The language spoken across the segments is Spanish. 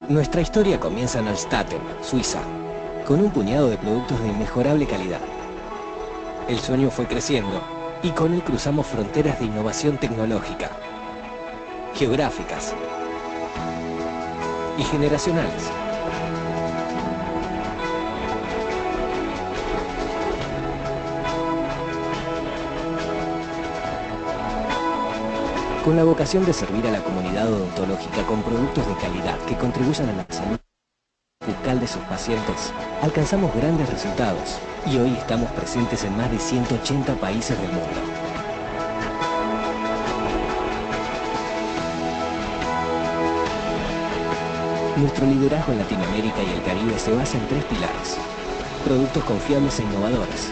Nuestra historia comienza en Alstaten, Suiza, con un puñado de productos de inmejorable calidad. El sueño fue creciendo y con él cruzamos fronteras de innovación tecnológica, geográficas y generacionales. Con la vocación de servir a la comunidad odontológica con productos de calidad que contribuyan a la salud bucal de sus pacientes, alcanzamos grandes resultados y hoy estamos presentes en más de 180 países del mundo. Nuestro liderazgo en Latinoamérica y el Caribe se basa en 3 pilares: productos confiables e innovadores,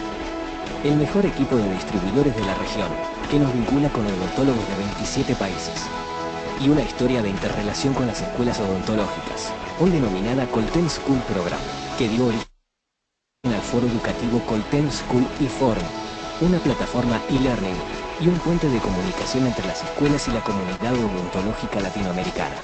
el mejor equipo de distribuidores de la región, que nos vincula con odontólogos de 27 países, y una historia de interrelación con las escuelas odontológicas, hoy denominada Colten School Program, que dio origen al foro educativo Colten School y Forum, una plataforma e-learning y un puente de comunicación entre las escuelas y la comunidad odontológica latinoamericana.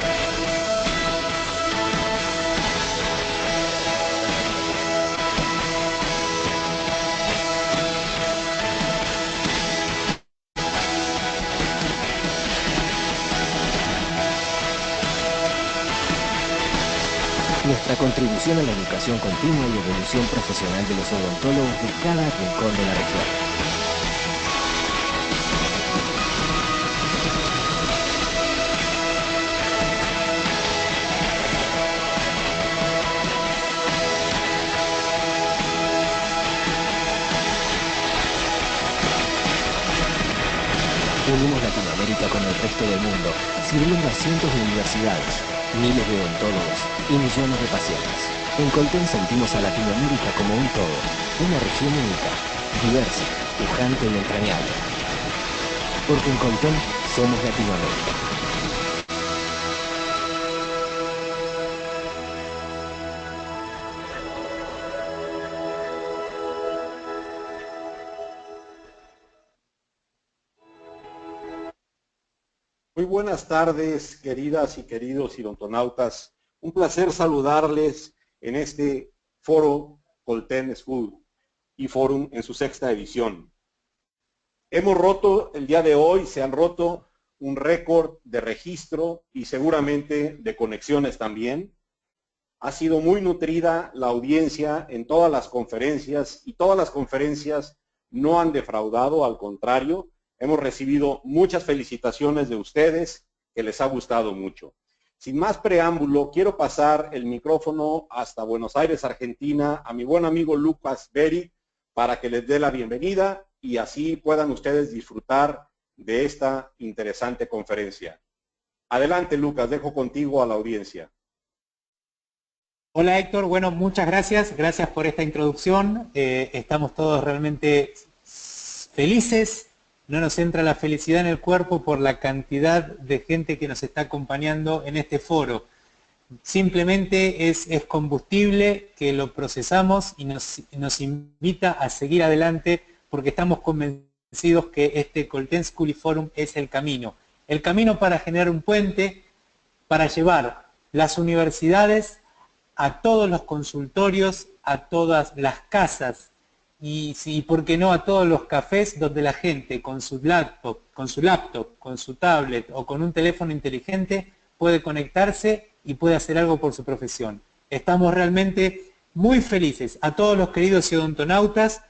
Nuestra contribución a la educación continua y evolución profesional de los odontólogos de cada rincón de la región. Unimos Latinoamérica con el resto del mundo, sirviendo a cientos de universidades, miles de odontólogos y millones de pacientes. En Colten sentimos a Latinoamérica como un todo, una región única, diversa, pujante y entrañable. Porque en Colten somos Latinoamérica. Muy buenas tardes, queridas y queridos odontonautas. Un placer saludarles en este foro Colten School y Forum en su 6ª edición. Hemos roto el día de hoy, se han roto un récord de registro y seguramente de conexiones también. Ha sido muy nutrida la audiencia en todas las conferencias y todas las conferencias no han defraudado, al contrario. Hemos recibido muchas felicitaciones de ustedes, que les ha gustado mucho. Sin más preámbulo, quiero pasar el micrófono hasta Buenos Aires, Argentina, a mi buen amigo Lucas Beri, para que les dé la bienvenida y así puedan ustedes disfrutar de esta interesante conferencia. Adelante, Lucas, dejo contigo a la audiencia. Hola Héctor, bueno, muchas gracias, gracias por esta introducción. Estamos todos realmente felices. No nos entra la felicidad en el cuerpo por la cantidad de gente que nos está acompañando en este foro. Simplemente es combustible que lo procesamos y nos invita a seguir adelante porque estamos convencidos que este Colten School y Forum es el camino. El camino para generar un puente, para llevar las universidades a todos los consultorios, a todas las casas, y por qué no a todos los cafés donde la gente con su laptop, con su tablet o con un teléfono inteligente puede conectarse y puede hacer algo por su profesión. Estamos realmente muy felices a todos los queridos odontonautas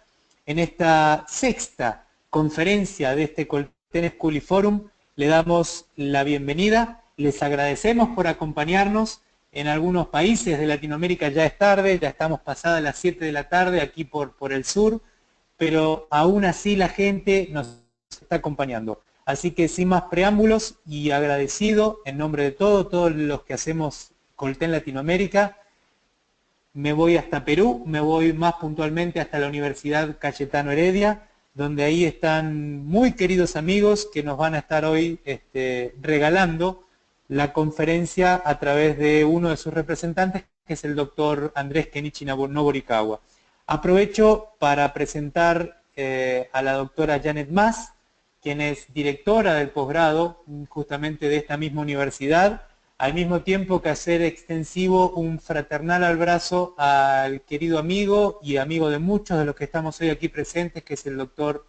en esta 6ª conferencia de este Colten School y Forum. Le damos la bienvenida, les agradecemos por acompañarnos. En algunos países de Latinoamérica ya es tarde, ya estamos pasadas las 7 de la tarde aquí por el sur, pero aún así la gente nos está acompañando. Así que sin más preámbulos y agradecido en nombre de todos los que hacemos Colten Latinoamérica, me voy hasta Perú, me voy más puntualmente hasta la Universidad Cayetano Heredia, donde ahí están muy queridos amigos que nos van a estar hoy regalando la conferencia a través de uno de sus representantes, que es el doctor Andrés Kenichi Noborikawa. Aprovecho para presentar a la doctora Janet Mas, quien es directora del posgrado justamente de esta misma universidad, al mismo tiempo que hacer extensivo un fraternal abrazo al querido amigo y amigo de muchos de los que estamos hoy aquí presentes, que es el doctor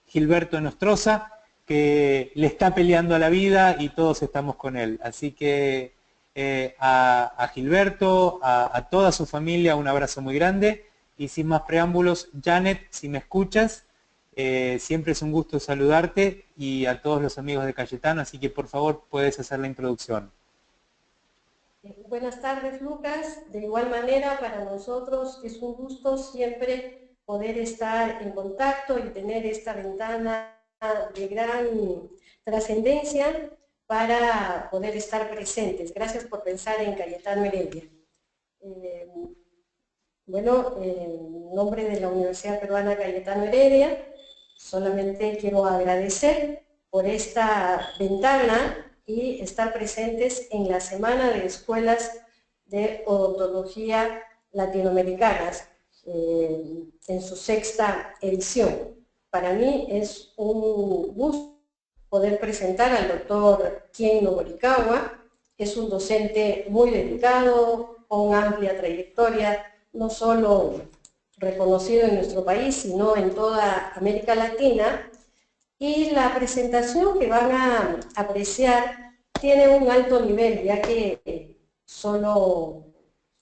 Gilberto Nostroza, que le está peleando a la vida y todos estamos con él. Así que a Gilberto, a toda su familia, un abrazo muy grande. Y sin más preámbulos, Janet, si me escuchas, siempre es un gusto saludarte, y a todos los amigos de Cayetano, así que por favor puedes hacer la introducción. Buenas tardes, Lucas. De igual manera, para nosotros es un gusto siempre poder estar en contacto y tener esta ventana de gran trascendencia para poder estar presentes. Gracias por pensar en Cayetano Heredia. Bueno, en nombre de la Universidad Peruana Cayetano Heredia, solamente quiero agradecer por esta ventana y estar presentes en la Semana de Escuelas de Odontología Latinoamericanas, en su 6ª edición. Para mí es un gusto poder presentar al doctor Ken Noborikawa. Es un docente muy dedicado, con amplia trayectoria, no solo reconocido en nuestro país, sino en toda América Latina. Y la presentación que van a apreciar tiene un alto nivel, ya que solo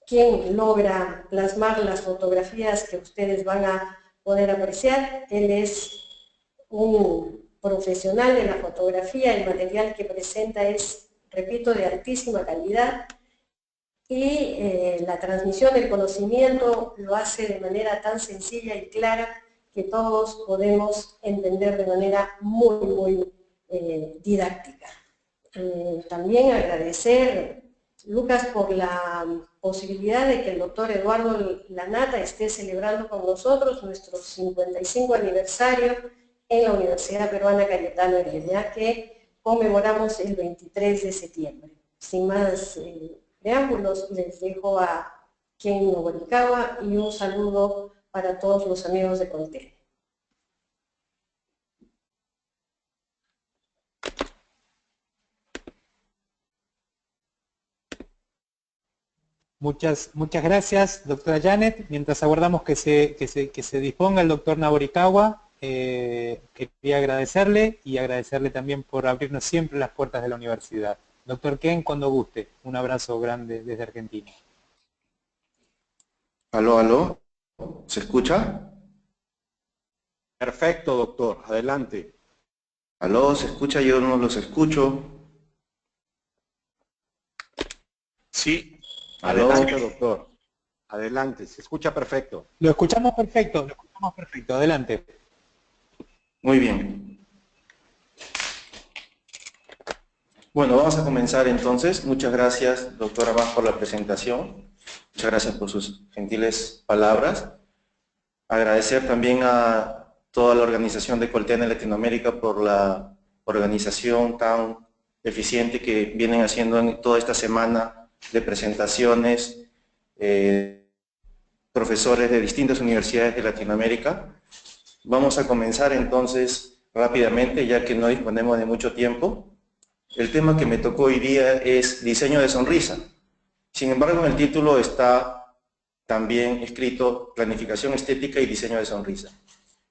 quien logra plasmar las fotografías que ustedes van a poder apreciar. Él es un profesional de la fotografía, el material que presenta es, repito, de altísima calidad, y la transmisión del conocimiento lo hace de manera tan sencilla y clara que todos podemos entender de manera muy didáctica. También agradecer, Lucas, por la posibilidad de que el doctor Eduardo Lanata esté celebrando con nosotros nuestro 55 aniversario en la Universidad Peruana Cayetano Heredia, que conmemoramos el 23 de septiembre. Sin más preámbulos, les dejo a Ken Noborikawa y un saludo para todos los amigos de Colten. Muchas gracias, doctora Janet. Mientras aguardamos que se disponga el doctor Noborikawa, quería agradecerle y agradecerle también por abrirnos siempre las puertas de la universidad. Doctor Ken, cuando guste, un abrazo grande desde Argentina. Aló, aló, ¿se escucha? Perfecto, doctor, adelante. Aló, ¿se escucha? Yo no los escucho. Sí, aló. adelante, doctor. Adelante, se escucha perfecto. Lo escuchamos perfecto, adelante. Muy bien. Bueno, vamos a comenzar entonces. Muchas gracias, doctora Más, por la presentación. Muchas gracias por sus gentiles palabras. Agradecer también a toda la organización de Colten en Latinoamérica por la organización tan eficiente que vienen haciendo en toda esta semana de presentaciones, profesores de distintas universidades de Latinoamérica. Vamos a comenzar entonces rápidamente, ya que no disponemos de mucho tiempo. El tema que me tocó hoy día es diseño de sonrisa. Sin embargo, en el título está también escrito planificación estética y diseño de sonrisa.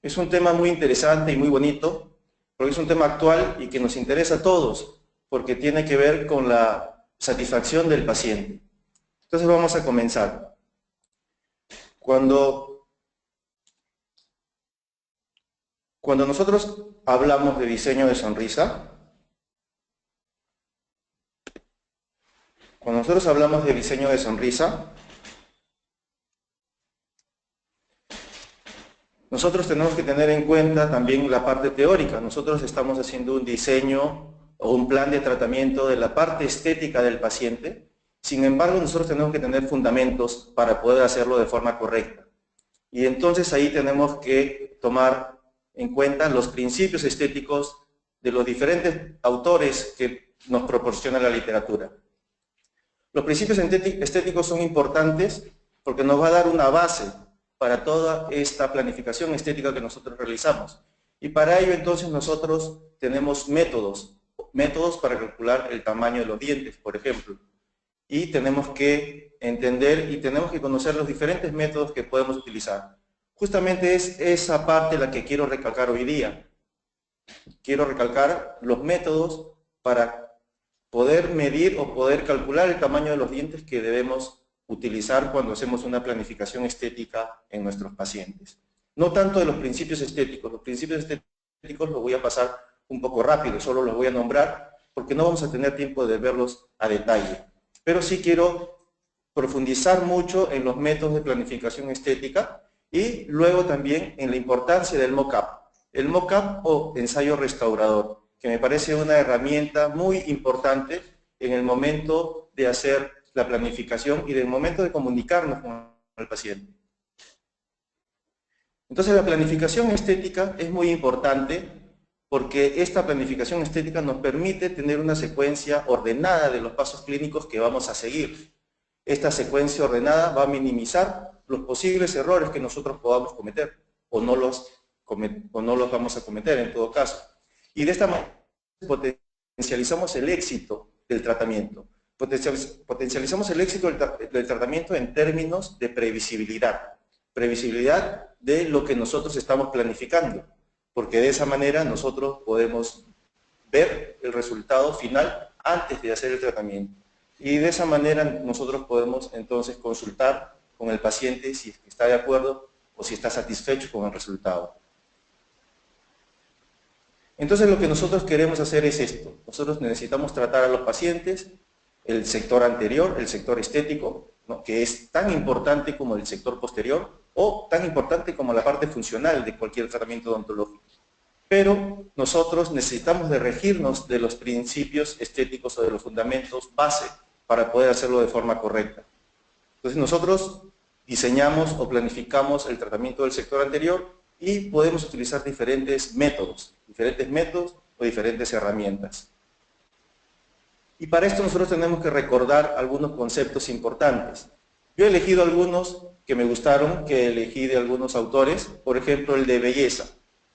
Es un tema muy interesante y muy bonito, porque es un tema actual y que nos interesa a todos, porque tiene que ver con la satisfacción del paciente. Entonces vamos a comenzar. Cuando nosotros hablamos de diseño de sonrisa, nosotros tenemos que tener en cuenta también la parte teórica. Nosotros estamos haciendo un diseño o un plan de tratamiento de la parte estética del paciente. Sin embargo, nosotros tenemos que tener fundamentos para poder hacerlo de forma correcta. Y entonces ahí tenemos que tomar en cuenta los principios estéticos de los diferentes autores que nos proporciona la literatura. Los principios estéticos son importantes porque nos va a dar una base para toda esta planificación estética que nosotros realizamos. Y para ello entonces nosotros tenemos métodos métodos para calcular el tamaño de los dientes, por ejemplo. Y tenemos que entender y tenemos que conocer los diferentes métodos que podemos utilizar. Justamente es esa parte la que quiero recalcar hoy día. Quiero recalcar los métodos para poder medir o poder calcular el tamaño de los dientes que debemos utilizar cuando hacemos una planificación estética en nuestros pacientes. No tanto de los principios estéticos. Los principios estéticos los voy a pasar un poco rápido, solo los voy a nombrar porque no vamos a tener tiempo de verlos a detalle. Pero sí quiero profundizar mucho en los métodos de planificación estética y luego también en la importancia del mock-up. El mock-up o ensayo restaurador, que me parece una herramienta muy importante en el momento de hacer la planificación y en el momento de comunicarnos con el paciente. Entonces la planificación estética es muy importante porque esta planificación estética nos permite tener una secuencia ordenada de los pasos clínicos que vamos a seguir. Esta secuencia ordenada va a minimizar los posibles errores que nosotros podamos cometer o no los vamos a cometer en todo caso. Y de esta manera potencializamos el éxito del tratamiento. Potencializamos el éxito del tratamiento en términos de previsibilidad. Previsibilidad de lo que nosotros estamos planificando, porque de esa manera nosotros podemos ver el resultado final antes de hacer el tratamiento. Y de esa manera nosotros podemos entonces consultar con el paciente si está de acuerdo o si está satisfecho con el resultado. Entonces lo que nosotros queremos hacer es esto. Nosotros necesitamos tratar a los pacientes, el sector anterior, el sector estético, ¿no?, que es tan importante como el sector posterior o tan importante como la parte funcional de cualquier tratamiento odontológico. Pero nosotros necesitamos de regirnos de los principios estéticos o de los fundamentos base para poder hacerlo de forma correcta. Entonces nosotros diseñamos o planificamos el tratamiento del sector anterior y podemos utilizar diferentes métodos o diferentes herramientas. Y para esto nosotros tenemos que recordar algunos conceptos importantes. Yo he elegido algunos que me gustaron, que elegí de algunos autores, por ejemplo el de belleza.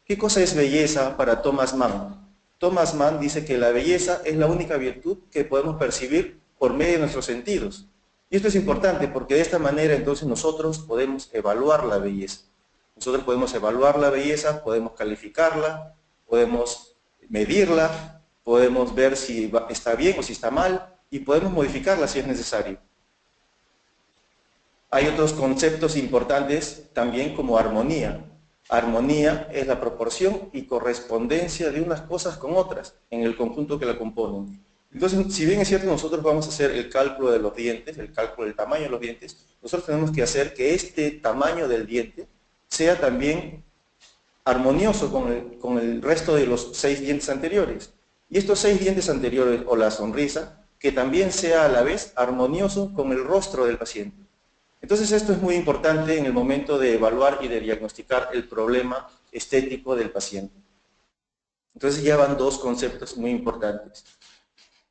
¿Qué cosa es belleza para Thomas Mann? Thomas Mann dice que la belleza es la única virtud que podemos percibir por medio de nuestros sentidos. Y esto es importante porque de esta manera entonces nosotros podemos evaluar la belleza. Nosotros podemos evaluar la belleza, podemos calificarla, podemos medirla, podemos ver si está bien o si está mal y podemos modificarla si es necesario. Hay otros conceptos importantes también como armonía. Armonía es la proporción y correspondencia de unas cosas con otras en el conjunto que la componen. Entonces, si bien es cierto, nosotros vamos a hacer el cálculo de los dientes, el cálculo del tamaño de los dientes, nosotros tenemos que hacer que este tamaño del diente sea también armonioso con el resto de los 6 dientes anteriores. Y estos 6 dientes anteriores, o la sonrisa, que también sea a la vez armonioso con el rostro del paciente. Entonces esto es muy importante en el momento de evaluar y de diagnosticar el problema estético del paciente. Entonces ya van 2 conceptos muy importantes.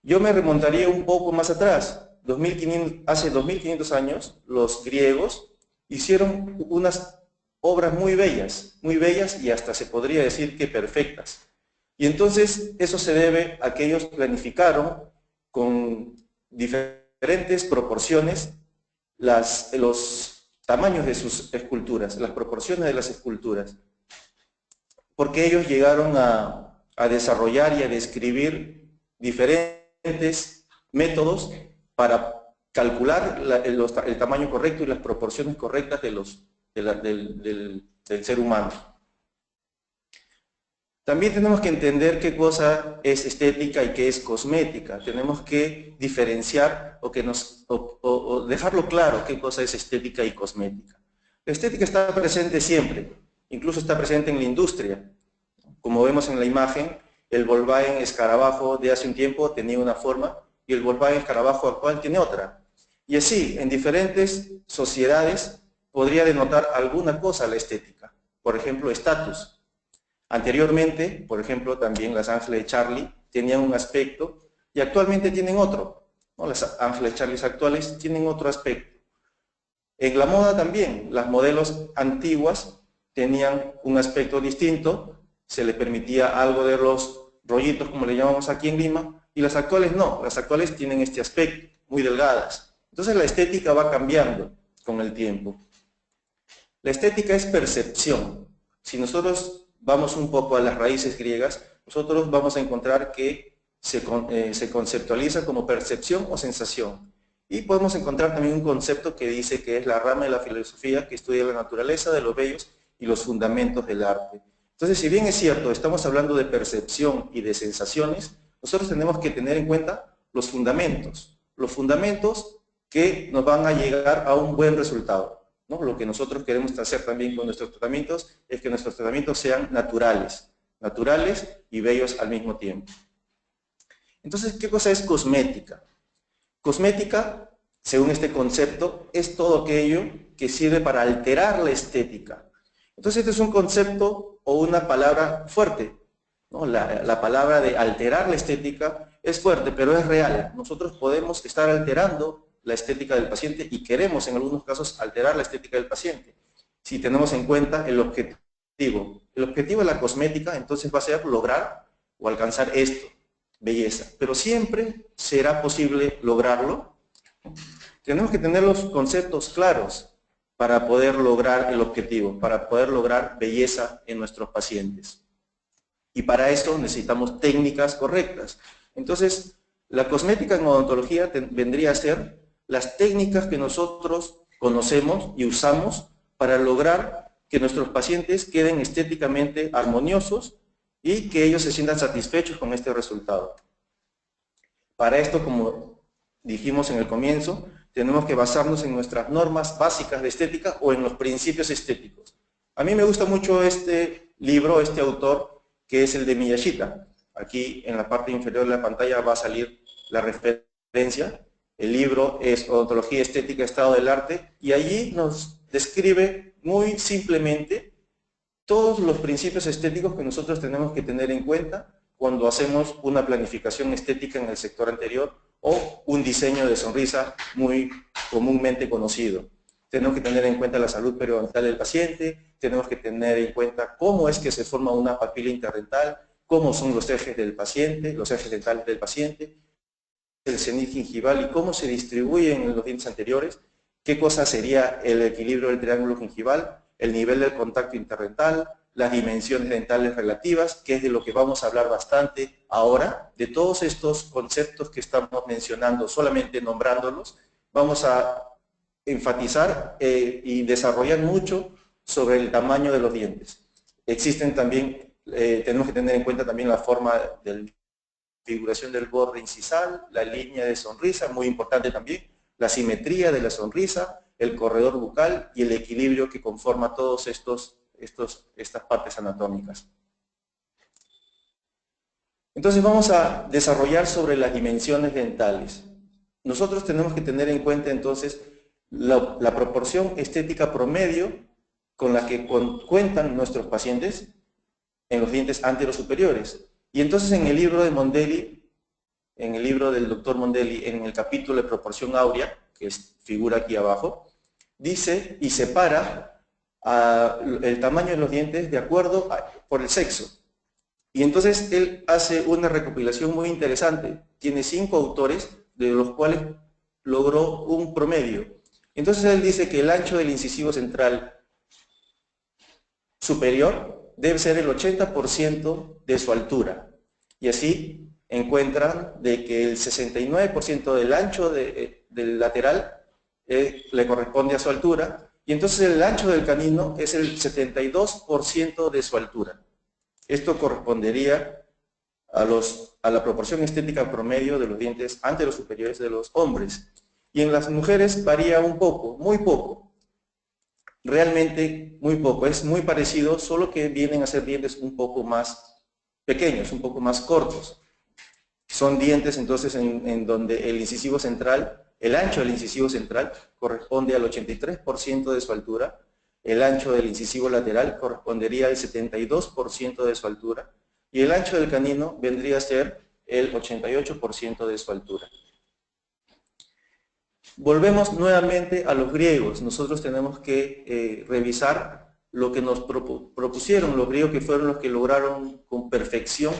Yo me remontaría un poco más atrás. Hace 2500 años los griegos hicieron unas obras muy bellas y hasta se podría decir que perfectas. Y entonces eso se debe a que ellos planificaron con diferentes proporciones los tamaños de sus esculturas, las proporciones de las esculturas, porque ellos llegaron a desarrollar y a describir diferentes métodos para calcular el tamaño correcto y las proporciones correctas del ser humano. También tenemos que entender qué cosa es estética y qué es cosmética. Tenemos que diferenciar o dejarlo claro qué cosa es estética y cosmética. La estética está presente siempre, incluso está presente en la industria. Como vemos en la imagen, el Volkswagen escarabajo de hace un tiempo tenía una forma y el Volkswagen escarabajo actual tiene otra. Y así, en diferentes sociedades podría denotar alguna cosa la estética. Por ejemplo, estatus. Anteriormente, por ejemplo, también las Ángeles de Charlie tenían un aspecto y actualmente tienen otro, ¿no? Las Ángeles de Charlie actuales tienen otro aspecto. En la moda también, las modelos antiguas tenían un aspecto distinto, se les permitía algo rollitos como le llamamos aquí en Lima, y las actuales no, las actuales tienen este aspecto, muy delgadas. Entonces la estética va cambiando con el tiempo. La estética es percepción. Si nosotros vamos un poco a las raíces griegas, nosotros vamos a encontrar que se conceptualiza como percepción o sensación. Y podemos encontrar también un concepto que dice que es la rama de la filosofía que estudia la naturaleza de los bellos y los fundamentos del arte. Entonces, si bien es cierto, estamos hablando de percepción y de sensaciones, nosotros tenemos que tener en cuenta los fundamentos que nos van a llegar a un buen resultado, ¿no? Lo que nosotros queremos hacer también con nuestros tratamientos es que nuestros tratamientos sean naturales y bellos al mismo tiempo. Entonces, ¿qué cosa es cosmética? Cosmética, según este concepto, es todo aquello que sirve para alterar la estética. Entonces, este es un concepto o una palabra fuerte, ¿no? La palabra de alterar la estética es fuerte, pero es real. Nosotros podemos estar alterando la estética del paciente y queremos en algunos casos alterar la estética del paciente. Si tenemos en cuenta el objetivo. El objetivo de la cosmética entonces va a ser lograr o alcanzar esto, belleza. Pero siempre será posible lograrlo. Tenemos que tener los conceptos claros para poder lograr el objetivo, para poder lograr belleza en nuestros pacientes. Y para eso necesitamos técnicas correctas. Entonces, la cosmética en odontología vendría a ser las técnicas que nosotros conocemos y usamos para lograr que nuestros pacientes queden estéticamente armoniosos y que ellos se sientan satisfechos con este resultado. Para esto, como dijimos en el comienzo, tenemos que basarnos en nuestras normas básicas de estética o en los principios estéticos. A mí me gusta mucho este libro, este autor, que es el de Miyashita. Aquí en la parte inferior de la pantalla va a salir la referencia. El libro es Odontología Estética, Estado del Arte, y allí nos describe muy simplemente todos los principios estéticos que nosotros tenemos que tener en cuenta cuando hacemos una planificación estética en el sector anterior o un diseño de sonrisa muy comúnmente conocido. Tenemos que tener en cuenta la salud periodontal del paciente, tenemos que tener en cuenta cómo es que se forma una papila interdental, cómo son los ejes del paciente, los ejes dentales del paciente, el cenit gingival y cómo se distribuyen en los dientes anteriores, qué cosa sería el equilibrio del triángulo gingival, el nivel del contacto interdental, las dimensiones dentales relativas, que es de lo que vamos a hablar bastante ahora. De todos estos conceptos que estamos mencionando, solamente nombrándolos, vamos a enfatizar y desarrollar mucho sobre el tamaño de los dientes. Existen también, tenemos que tener en cuenta también la forma de configuración del borde incisal, la línea de sonrisa, muy importante también, la simetría de la sonrisa, el corredor bucal y el equilibrio que conforma todos estas partes anatómicas. Entonces vamos a desarrollar sobre las dimensiones dentales. Nosotros tenemos que tener en cuenta entonces la proporción estética promedio con la que cuentan nuestros pacientes en los dientes anterosuperiores. Y entonces en el libro de Mondelli, en el libro del doctor Mondelli, en el capítulo de proporción áurea, que figura aquí abajo, dice y separa el tamaño de los dientes de acuerdo por el sexo. Y entonces él hace una recopilación muy interesante. Tiene 5 autores, de los cuales logró un promedio. Entonces él dice que el ancho del incisivo central superior debe ser el 80% de su altura. Y así encuentran de que el 69% del ancho del lateral le corresponde a su altura, y entonces el ancho del canino es el 72% de su altura. Esto correspondería a la proporción estética promedio de los dientes anterosuperiores de los hombres. Y en las mujeres varía un poco, muy poco. Realmente muy poco. Es muy parecido, solo que vienen a ser dientes un poco más pequeños, un poco más cortos. Son dientes entonces en donde el incisivo central, el ancho del incisivo central corresponde al 83% de su altura, el ancho del incisivo lateral correspondería al 72% de su altura y el ancho del canino vendría a ser el 88% de su altura. Volvemos nuevamente a los griegos. Nosotros tenemos que revisar lo que nos propusieron los griegos, que fueron los que lograron con perfección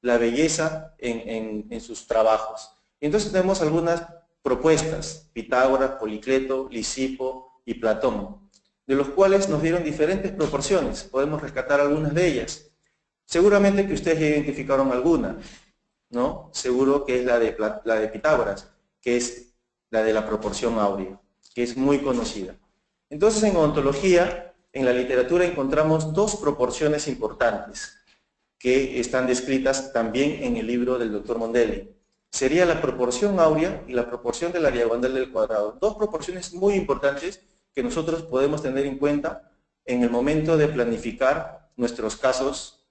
la belleza en sus trabajos. Entonces tenemos algunas propuestas, Pitágoras, Policleto, Lisipo y Platón, de los cuales nos dieron diferentes proporciones. Podemos rescatar algunas de ellas. Seguramente que ustedes ya identificaron alguna, ¿no? Seguro que es la de Pitágoras, que es la de la proporción áurea, que es muy conocida. Entonces, en ontología, en la literatura encontramos dos proporciones importantes que están descritas también en el libro del Dr. Mondelli. Sería la proporción áurea y la proporción de la diagonal del cuadrado. Dos proporciones muy importantes que nosotros podemos tener en cuenta en el momento de planificar nuestros casos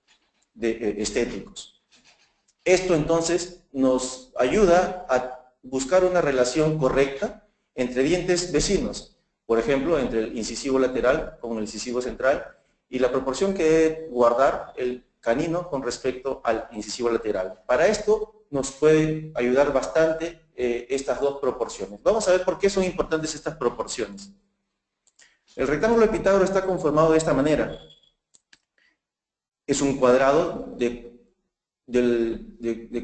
estéticos. Esto entonces nos ayuda a buscar una relación correcta entre dientes vecinos, por ejemplo, entre el incisivo lateral con el incisivo central, y la proporción que debe guardar el canino con respecto al incisivo lateral. Para esto nos puede ayudar bastante estas dos proporciones. Vamos a ver por qué son importantes estas proporciones. El rectángulo de Pitágoras está conformado de esta manera. Es un cuadrado de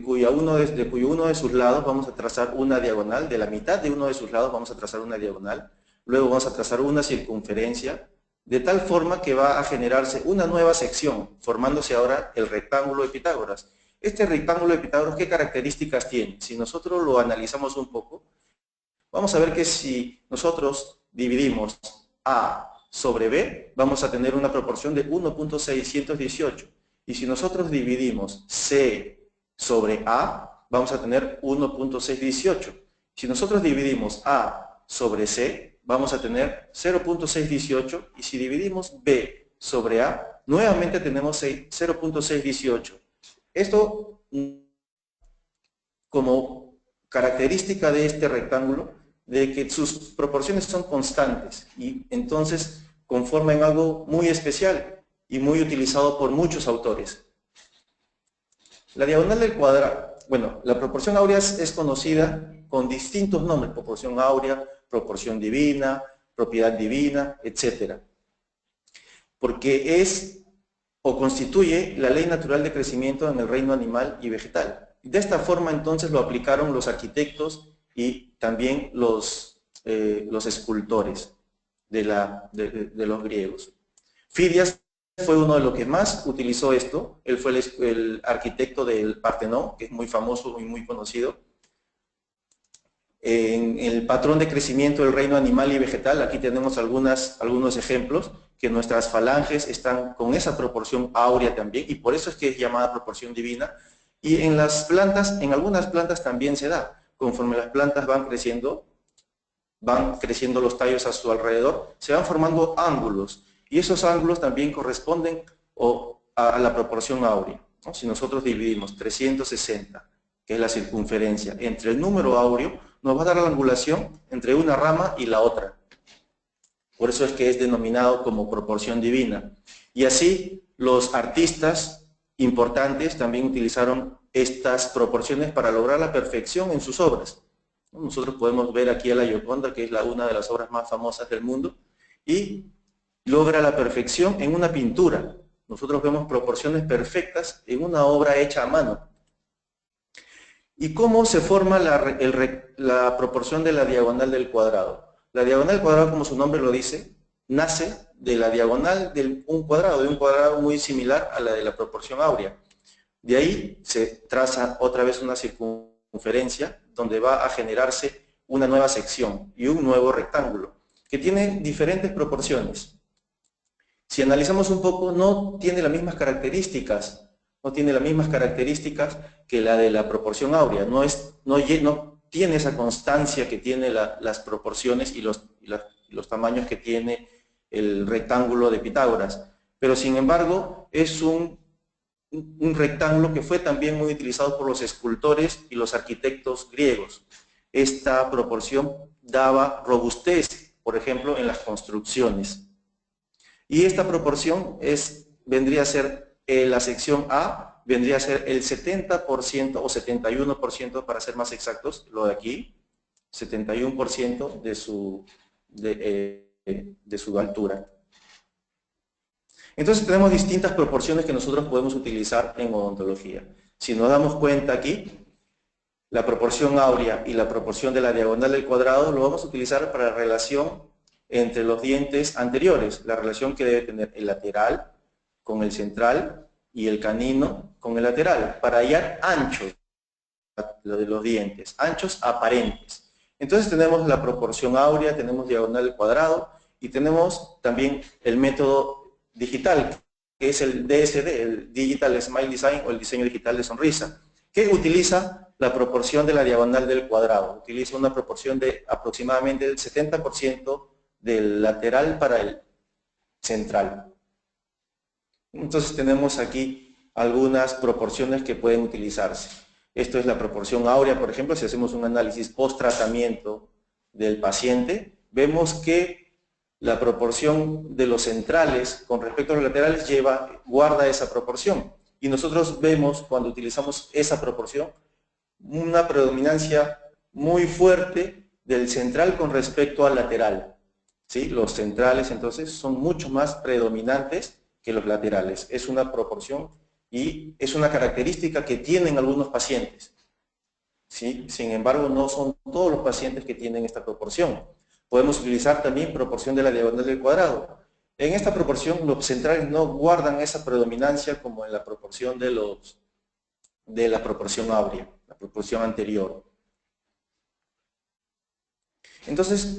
cuyo uno de sus lados vamos a trazar una diagonal, de la mitad de uno de sus lados vamos a trazar una diagonal, luego vamos a trazar una circunferencia, de tal forma que va a generarse una nueva sección, formándose ahora el rectángulo de Pitágoras. Este rectángulo de Pitágoras, ¿qué características tiene? Si nosotros lo analizamos un poco, vamos a ver que si nosotros dividimos A sobre B, vamos a tener una proporción de 1.618. Y si nosotros dividimos C sobre A, vamos a tener 1.618. Si nosotros dividimos A sobre C, vamos a tener 0.618. Y si dividimos B sobre A, nuevamente tenemos 0.618. Esto, como característica de este rectángulo, de que sus proporciones son constantes y entonces conforman algo muy especial y muy utilizado por muchos autores. La diagonal del cuadrado, bueno, la proporción áurea es conocida con distintos nombres: proporción áurea, proporción divina, propiedad divina, etc. Porque es o constituye la ley natural de crecimiento en el reino animal y vegetal. De esta forma entonces lo aplicaron los arquitectos y también los escultores de los griegos. Fidias fue uno de los que más utilizó esto. Él fue el arquitecto del Partenón, que es muy famoso y muy conocido. En el patrón de crecimiento del reino animal y vegetal, aquí tenemos algunos ejemplos, que nuestras falanges están con esa proporción áurea también, y por eso es que es llamada proporción divina. Y en las plantas, en algunas plantas también se da. Conforme las plantas van creciendo los tallos a su alrededor, se van formando ángulos, y esos ángulos también corresponden a la proporción áurea, ¿no? Si nosotros dividimos 360, que es la circunferencia, entre el número áureo, nos va a dar la angulación entre una rama y la otra. Por eso es que es denominado como proporción divina. Y así los artistas importantes también utilizaron estas proporciones para lograr la perfección en sus obras. Nosotros podemos ver aquí a la Gioconda, que es una de las obras más famosas del mundo, y logra la perfección en una pintura. Nosotros vemos proporciones perfectas en una obra hecha a mano. ¿Y cómo se forma la proporción de la diagonal del cuadrado? La diagonal del cuadrado, como su nombre lo dice, nace de la diagonal de un cuadrado muy similar a la de la proporción áurea. De ahí se traza otra vez una circunferencia donde va a generarse una nueva sección y un nuevo rectángulo, que tiene diferentes proporciones. Si analizamos un poco, no tiene las mismas características, que la de la proporción áurea, no tiene esa constancia que tiene las proporciones y los tamaños que tiene el rectángulo de Pitágoras, pero sin embargo es un rectángulo que fue también muy utilizado por los escultores y los arquitectos griegos. Esta proporción daba robustez, por ejemplo, en las construcciones. Y esta proporción vendría a ser la sección A, vendría a ser el 70% o 71%, para ser más exactos, lo de aquí, 71% de su altura. Entonces tenemos distintas proporciones que nosotros podemos utilizar en odontología. Si nos damos cuenta aquí, la proporción áurea y la proporción de la diagonal del cuadrado lo vamos a utilizar para la relación entre los dientes anteriores, la relación que debe tener el lateral con el central y el canino con el lateral, para hallar anchos de los dientes, anchos aparentes. Entonces tenemos la proporción áurea, tenemos diagonal del cuadrado y tenemos también el método digital, que es el DSD, el Digital Smile Design o el diseño digital de sonrisa, que utiliza la proporción de la diagonal del cuadrado. Utiliza una proporción de aproximadamente el 70% del lateral para el central. Entonces tenemos aquí algunas proporciones que pueden utilizarse. Esto es la proporción áurea, por ejemplo, si hacemos un análisis post-tratamiento del paciente, vemos que la proporción de los centrales con respecto a los laterales guarda esa proporción. Y nosotros vemos, cuando utilizamos esa proporción, una predominancia muy fuerte del central con respecto al lateral. ¿Sí? Los centrales, entonces, son mucho más predominantes que los laterales. Es una proporción y es una característica que tienen algunos pacientes. ¿Sí? Sin embargo, no son todos los pacientes que tienen esta proporción. Podemos utilizar también proporción de la diagonal del cuadrado. En esta proporción, los centrales no guardan esa predominancia como en la proporción de la proporción áurea, la proporción anterior. Entonces,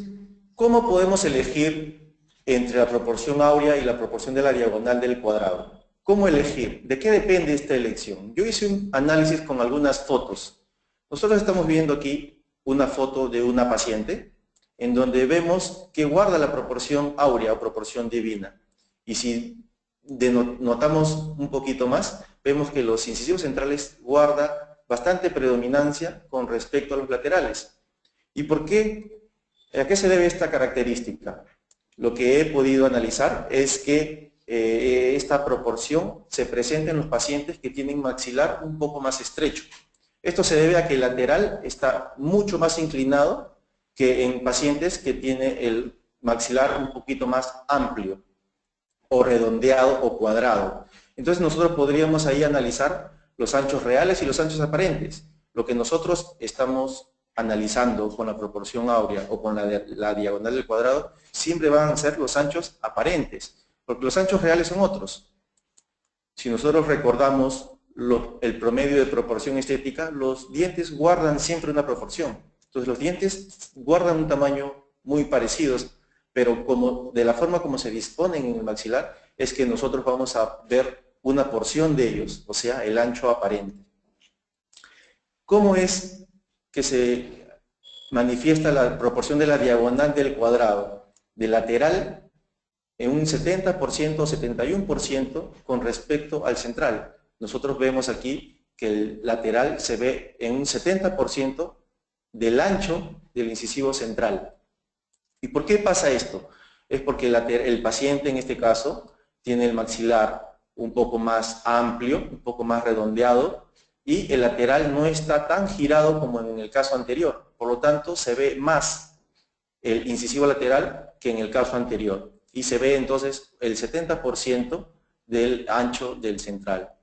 ¿cómo podemos elegir entre la proporción áurea y la proporción de la diagonal del cuadrado? ¿Cómo elegir? ¿De qué depende esta elección? Yo hice un análisis con algunas fotos. Nosotros estamos viendo aquí una foto de una paciente en donde vemos que guarda la proporción áurea o proporción divina. Y si notamos un poquito más, vemos que los incisivos centrales guarda bastante predominancia con respecto a los laterales. ¿Y por qué? ¿A qué se debe esta característica? Lo que he podido analizar es que esta proporción se presenta en los pacientes que tienen maxilar un poco más estrecho. Esto se debe a que el lateral está mucho más inclinado que en pacientes que tienen el maxilar un poquito más amplio, o redondeado o cuadrado. Entonces nosotros podríamos ahí analizar los anchos reales y los anchos aparentes. Lo que nosotros estamos analizando con la proporción áurea o con la diagonal del cuadrado, siempre van a ser los anchos aparentes, porque los anchos reales son otros. Si nosotros recordamos el promedio de proporción estética, los dientes guardan siempre una proporción. Entonces los dientes guardan un tamaño muy parecido, pero de la forma como se disponen en el maxilar, es que nosotros vamos a ver una porción de ellos, o sea, el ancho aparente. ¿Cómo es que se manifiesta la proporción de la diagonal del cuadrado? De lateral en un 70% o 71% con respecto al central. Nosotros vemos aquí que el lateral se ve en un 70% del ancho del incisivo central. ¿Y por qué pasa esto? Es porque el paciente en este caso tiene el maxilar un poco más amplio, un poco más redondeado, y el lateral no está tan girado como en el caso anterior. Por lo tanto, se ve más el incisivo lateral que en el caso anterior. Y se ve entonces el 70% del ancho del central.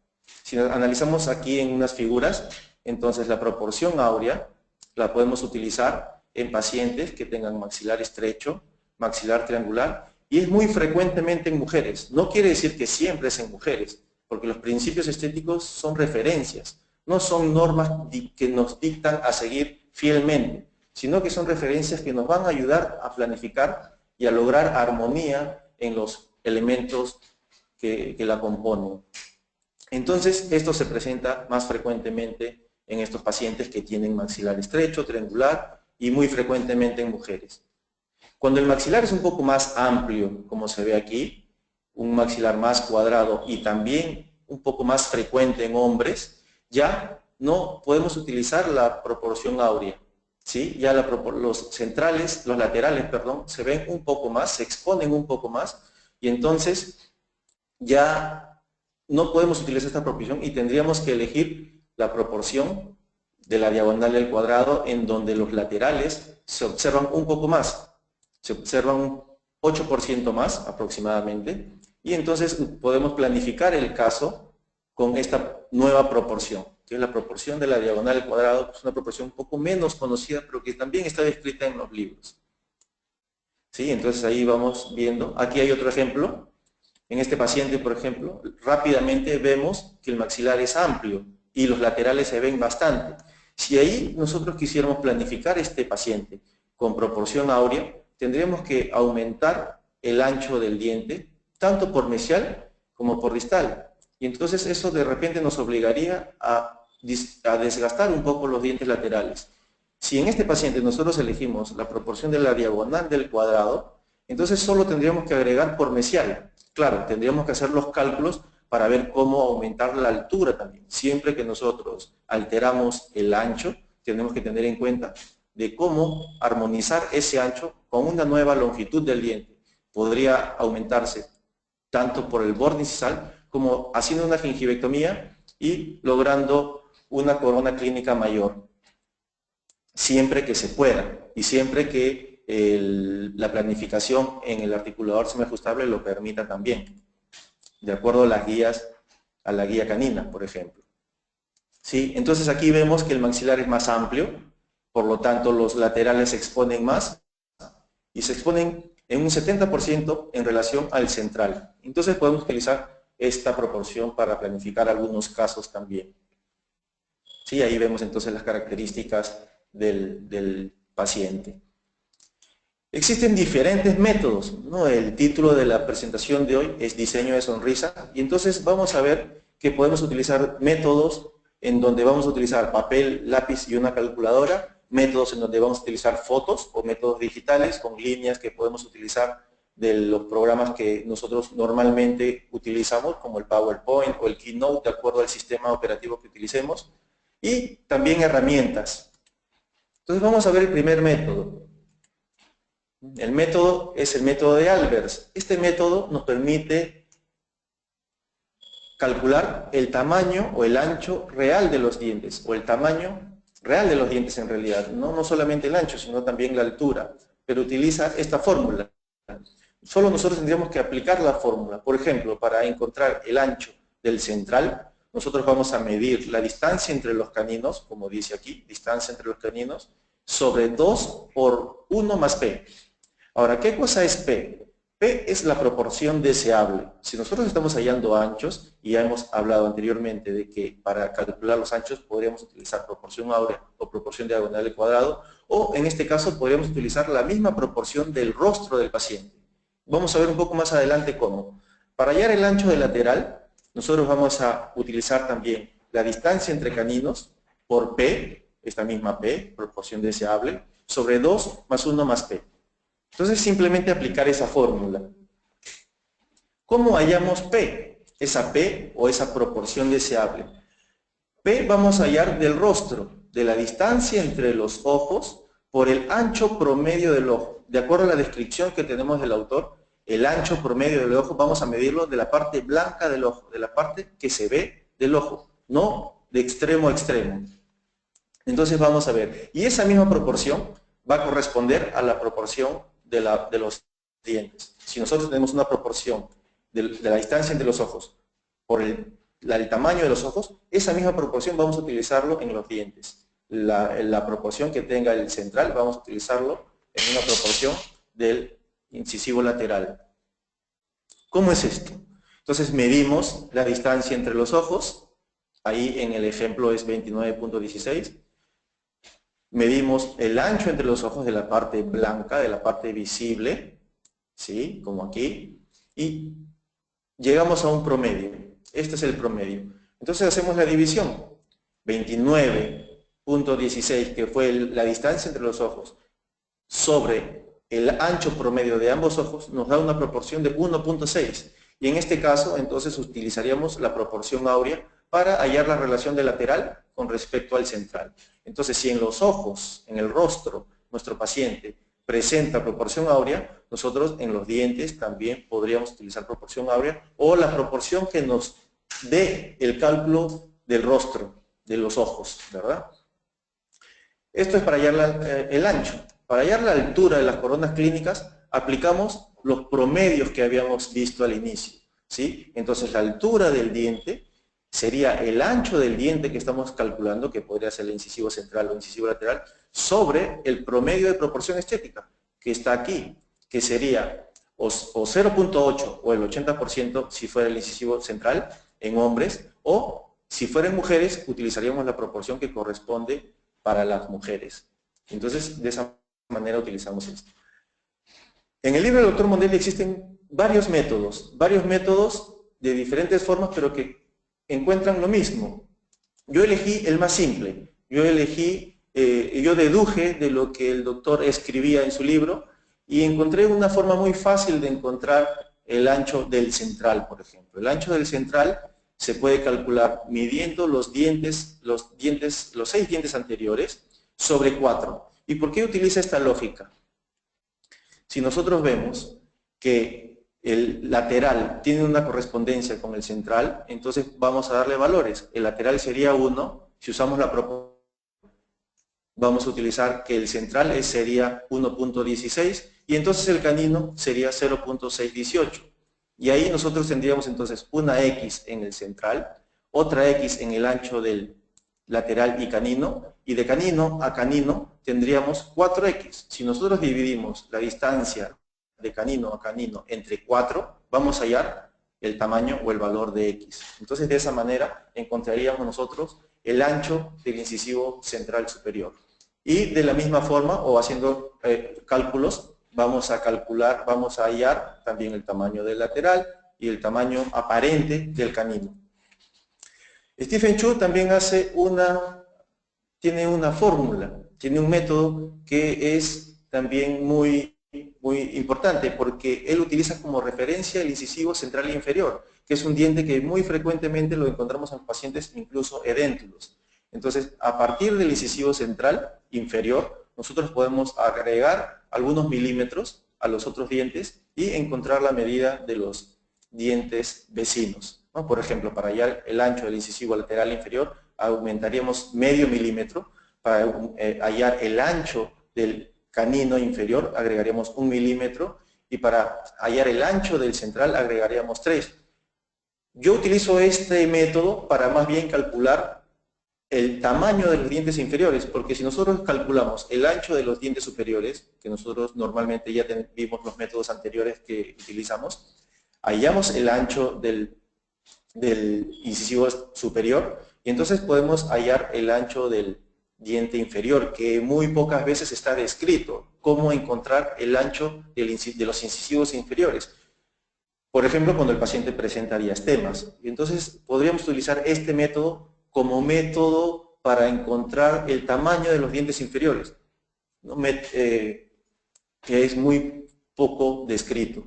Si analizamos aquí en unas figuras, entonces la proporción áurea la podemos utilizar en pacientes que tengan maxilar estrecho, maxilar triangular, y es muy frecuentemente en mujeres. No quiere decir que siempre es en mujeres, porque los principios estéticos son referencias, no son normas que nos dictan a seguir fielmente, sino que son referencias que nos van a ayudar a planificar y a lograr armonía en los elementos que la componen. Entonces, esto se presenta más frecuentemente en estos pacientes que tienen maxilar estrecho, triangular y muy frecuentemente en mujeres. Cuando el maxilar es un poco más amplio, como se ve aquí, un maxilar más cuadrado y también un poco más frecuente en hombres, ya no podemos utilizar la proporción áurea. ¿Sí? Ya los centrales, los laterales, perdón, se ven un poco más, se exponen un poco más y entonces ya no podemos utilizar esta proporción y tendríamos que elegir la proporción de la diagonal del cuadrado en donde los laterales se observan un poco más, se observan un 8% más aproximadamente y entonces podemos planificar el caso con esta nueva proporción. que es la proporción de la diagonal al cuadrado, es una proporción un poco menos conocida, pero que también está descrita en los libros. ¿Sí? Entonces ahí vamos viendo. Aquí hay otro ejemplo. En este paciente, por ejemplo, rápidamente vemos que el maxilar es amplio y los laterales se ven bastante. Si ahí nosotros quisiéramos planificar este paciente con proporción áurea, tendríamos que aumentar el ancho del diente, tanto por mesial como por distal. Y entonces eso de repente nos obligaría a desgastar un poco los dientes laterales. Si en este paciente nosotros elegimos la proporción de la diagonal del cuadrado, entonces solo tendríamos que agregar por mesial. Claro, tendríamos que hacer los cálculos para ver cómo aumentar la altura también. Siempre que nosotros alteramos el ancho, tenemos que tener en cuenta de cómo armonizar ese ancho con una nueva longitud del diente. Podría aumentarse tanto por el borde incisal como haciendo una gingivectomía y logrando una corona clínica mayor. Siempre que se pueda y siempre que la planificación en el articulador semiajustable lo permita también, de acuerdo a las guías, a la guía canina, por ejemplo. ¿Sí? Entonces aquí vemos que el maxilar es más amplio, por lo tanto los laterales se exponen más y se exponen en un 70% en relación al central. Entonces podemos utilizar esta proporción para planificar algunos casos también. ¿Sí? Ahí vemos entonces las características del paciente. Existen diferentes métodos, ¿no? El título de la presentación de hoy es diseño de sonrisa y entonces vamos a ver que podemos utilizar métodos en donde vamos a utilizar papel, lápiz y una calculadora, métodos en donde vamos a utilizar fotos o métodos digitales con líneas que podemos utilizar de los programas que nosotros normalmente utilizamos como el PowerPoint o el Keynote de acuerdo al sistema operativo que utilicemos y también herramientas. Entonces vamos a ver el primer método. El método es el método de Albers. Este método nos permite calcular el tamaño o el ancho real de los dientes, o el tamaño real de los dientes en realidad, no solamente el ancho, sino también la altura, pero utiliza esta fórmula. Solo nosotros tendríamos que aplicar la fórmula. Por ejemplo, para encontrar el ancho del central, nosotros vamos a medir la distancia entre los caninos, como dice aquí, distancia entre los caninos, sobre 2 por 1 más P. Ahora, ¿qué cosa es P? P es la proporción deseable. Si nosotros estamos hallando anchos, y ya hemos hablado anteriormente de que para calcular los anchos podríamos utilizar proporción áurea o proporción diagonal al cuadrado, o en este caso podríamos utilizar la misma proporción del rostro del paciente. Vamos a ver un poco más adelante cómo. Para hallar el ancho del lateral, nosotros vamos a utilizar también la distancia entre caninos por P, esta misma P, proporción deseable, sobre 2 más 1 más P. Entonces simplemente aplicar esa fórmula. ¿Cómo hallamos P? Esa P o esa proporción deseable. P vamos a hallar del rostro, de la distancia entre los ojos por el ancho promedio del ojo. De acuerdo a la descripción que tenemos del autor, el ancho promedio del ojo vamos a medirlo de la parte blanca del ojo, de la parte que se ve del ojo, no de extremo a extremo. Entonces vamos a ver, y esa misma proporción va a corresponder a la proporción de los dientes. Si nosotros tenemos una proporción de la distancia entre los ojos por el tamaño de los ojos, esa misma proporción vamos a utilizarlo en los dientes. La proporción que tenga el central vamos a utilizarlo en una proporción del incisivo lateral. ¿Cómo es esto? Entonces medimos la distancia entre los ojos, ahí en el ejemplo es 29.16, medimos el ancho entre los ojos de la parte blanca, de la parte visible, ¿sí? Como aquí, y llegamos a un promedio. Este es el promedio. Entonces hacemos la división. 29.16, que fue la distancia entre los ojos, sobre el ancho promedio de ambos ojos, nos da una proporción de 1.6. Y en este caso, entonces, utilizaríamos la proporción áurea para hallar la relación de lateral con respecto al central. Entonces, si en los ojos, en el rostro, nuestro paciente presenta proporción áurea, nosotros en los dientes también podríamos utilizar proporción áurea o la proporción que nos dé el cálculo del rostro, de los ojos, ¿verdad? Esto es para hallar el ancho. Para hallar la altura de las coronas clínicas, aplicamos los promedios que habíamos visto al inicio, ¿sí? Entonces, la altura del diente sería el ancho del diente que estamos calculando, que podría ser el incisivo central o incisivo lateral, sobre el promedio de proporción estética, que está aquí, que sería o 0.8 o el 80% si fuera el incisivo central en hombres, o si fueran mujeres, utilizaríamos la proporción que corresponde para las mujeres. Entonces, de esa manera utilizamos esto. En el libro del doctor Mondelli existen varios métodos de diferentes formas, pero que encuentran lo mismo. Yo elegí el más simple, yo deduje de lo que el doctor escribía en su libro y encontré una forma muy fácil de encontrar el ancho del central, por ejemplo. El ancho del central se puede calcular midiendo los 6 dientes anteriores sobre 4. ¿Y por qué utiliza esta lógica? Si nosotros vemos que el lateral tiene una correspondencia con el central, entonces vamos a darle valores. El lateral sería 1, si usamos la proporción, vamos a utilizar que el central sería 1.16 y entonces el canino sería 0.618. Y ahí nosotros tendríamos entonces una X en el central, otra X en el ancho del lateral y canino, y de canino a canino tendríamos 4X. Si nosotros dividimos la distancia de canino a canino entre 4, vamos a hallar el tamaño o el valor de X. Entonces de esa manera encontraríamos nosotros el ancho del incisivo central superior. Y de la misma forma, o haciendo cálculos, vamos a hallar también el tamaño del lateral y el tamaño aparente del canino. Stephen Chu también tiene una fórmula, tiene un método que es también muy importante porque él utiliza como referencia el incisivo central e inferior, que es un diente que muy frecuentemente lo encontramos en pacientes incluso edéntulos. Entonces, a partir del incisivo central inferior, nosotros podemos agregar algunos milímetros a los otros dientes y encontrar la medida de los dientes vecinos, ¿no? Por ejemplo, para hallar el ancho del incisivo lateral inferior, aumentaríamos medio milímetro. Para hallar el ancho del canino inferior, agregaríamos 1 milímetro. Y para hallar el ancho del central, agregaríamos 3. Yo utilizo este método para más bien calcular el tamaño de los dientes inferiores, porque si nosotros calculamos el ancho de los dientes superiores, que nosotros normalmente ya vimos los métodos anteriores que utilizamos, hallamos el ancho del incisivo superior y entonces podemos hallar el ancho del diente inferior, que muy pocas veces está descrito, cómo encontrar el ancho de los incisivos inferiores. Por ejemplo, cuando el paciente presenta diastemas. Entonces podríamos utilizar este método como método para encontrar el tamaño de los dientes inferiores, ¿no? Que es muy poco descrito.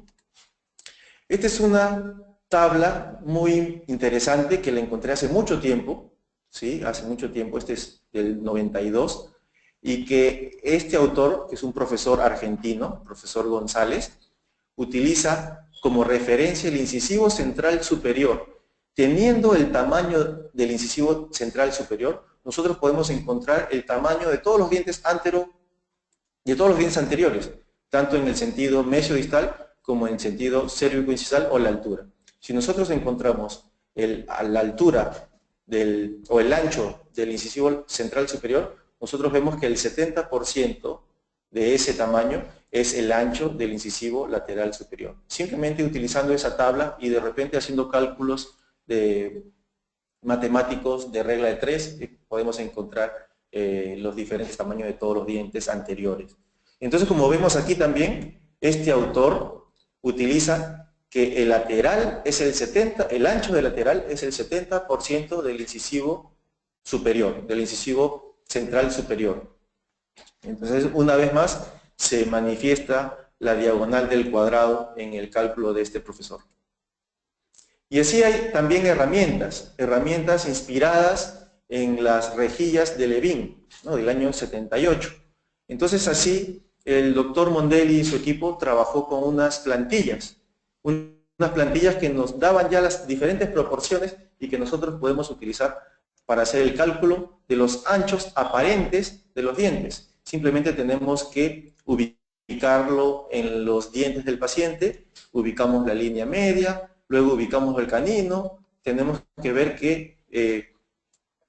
Esta es una tabla muy interesante que la encontré hace mucho tiempo, ¿sí? Hace mucho tiempo, este es del 92, y que este autor, que es un profesor argentino, profesor González, utiliza como referencia el incisivo central superior. Teniendo el tamaño del incisivo central superior, nosotros podemos encontrar el tamaño de todos los dientes anteriores, tanto en el sentido mesiodistal como en el sentido cérvico-incisal o la altura. Si nosotros encontramos la altura o el ancho del incisivo central superior, nosotros vemos que el 70% de ese tamaño es el ancho del incisivo lateral superior. Simplemente utilizando esa tabla y de repente haciendo cálculos matemáticos de regla de 3, podemos encontrar los diferentes tamaños de todos los dientes anteriores. Entonces, como vemos aquí también, este autor utiliza que el lateral es el ancho del lateral es el 70% del incisivo superior, del incisivo central superior. Entonces, una vez más, se manifiesta la diagonal del cuadrado en el cálculo de este profesor. Y así hay también herramientas inspiradas en las rejillas de Levin, ¿no? Del año 78. Entonces así el doctor Mondelli y su equipo trabajó con unas plantillas que nos daban ya las diferentes proporciones y que nosotros podemos utilizar para hacer el cálculo de los anchos aparentes de los dientes. Simplemente tenemos que ubicarlo en los dientes del paciente, ubicamos la línea media, luego ubicamos el canino, tenemos que ver que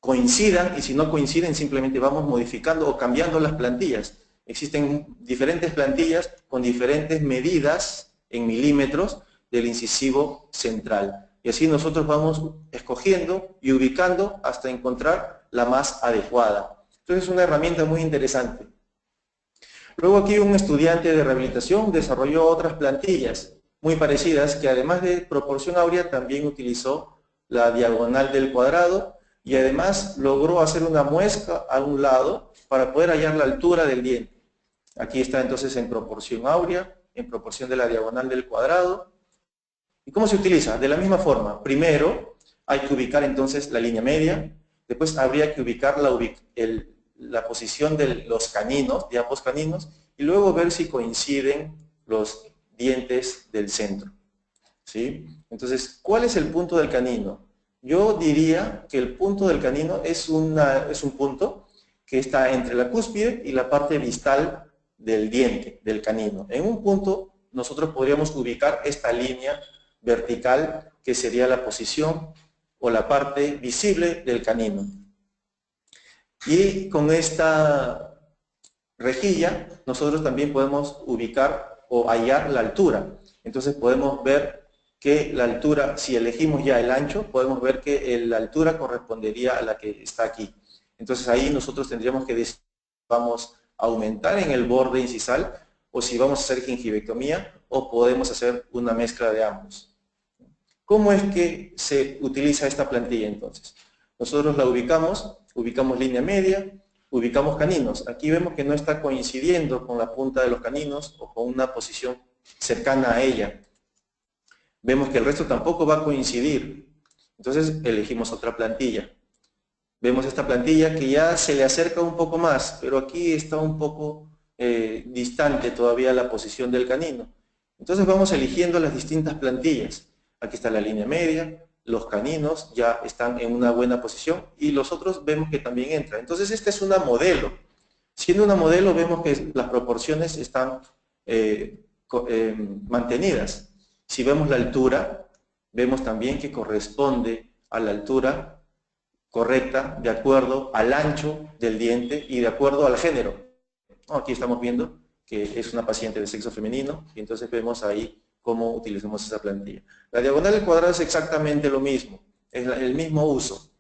coincidan, y si no coinciden simplemente vamos modificando o cambiando las plantillas. Existen diferentes plantillas con diferentes medidas en milímetros del incisivo central. Y así nosotros vamos escogiendo y ubicando hasta encontrar la más adecuada. Entonces es una herramienta muy interesante. Luego aquí un estudiante de rehabilitación desarrolló otras plantillas muy parecidas que además de proporción áurea también utilizó la diagonal del cuadrado y además logró hacer una muesca a un lado para poder hallar la altura del diente. Aquí está entonces en proporción áurea, en proporción de la diagonal del cuadrado. ¿Y cómo se utiliza? De la misma forma, primero hay que ubicar entonces la línea media, después habría que ubicar la posición de los caninos, de ambos caninos, y luego ver si coinciden los dientes del centro. ¿Sí? Entonces, ¿cuál es el punto del canino? Yo diría que el punto del canino es un punto que está entre la cúspide y la parte distal del diente, del canino. En un punto nosotros podríamos ubicar esta línea vertical que sería la posición o la parte visible del canino. Y con esta rejilla nosotros también podemos ubicar o hallar la altura. Entonces podemos ver que la altura, si elegimos ya el ancho, podemos ver que la altura correspondería a la que está aquí. Entonces ahí nosotros tendríamos que decidir si vamos a aumentar en el borde incisal o si vamos a hacer gingivectomía o podemos hacer una mezcla de ambos. ¿Cómo es que se utiliza esta plantilla entonces? Nosotros la ubicamos línea media, ubicamos caninos. Aquí vemos que no está coincidiendo con la punta de los caninos o con una posición cercana a ella. Vemos que el resto tampoco va a coincidir. Entonces elegimos otra plantilla. Vemos esta plantilla que ya se le acerca un poco más, pero aquí está un poco distante todavía la posición del canino. Entonces vamos eligiendo las distintas plantillas. Aquí está la línea media, los caninos ya están en una buena posición y los otros vemos que también entran. Entonces esta es una modelo. Siendo una modelo vemos que las proporciones están mantenidas. Si vemos la altura, vemos también que corresponde a la altura correcta de acuerdo al ancho del diente y de acuerdo al género. Aquí estamos viendo que es una paciente de sexo femenino y entonces vemos ahí cómo utilizamos esa plantilla. La diagonal del cuadrado es exactamente lo mismo, es el mismo uso.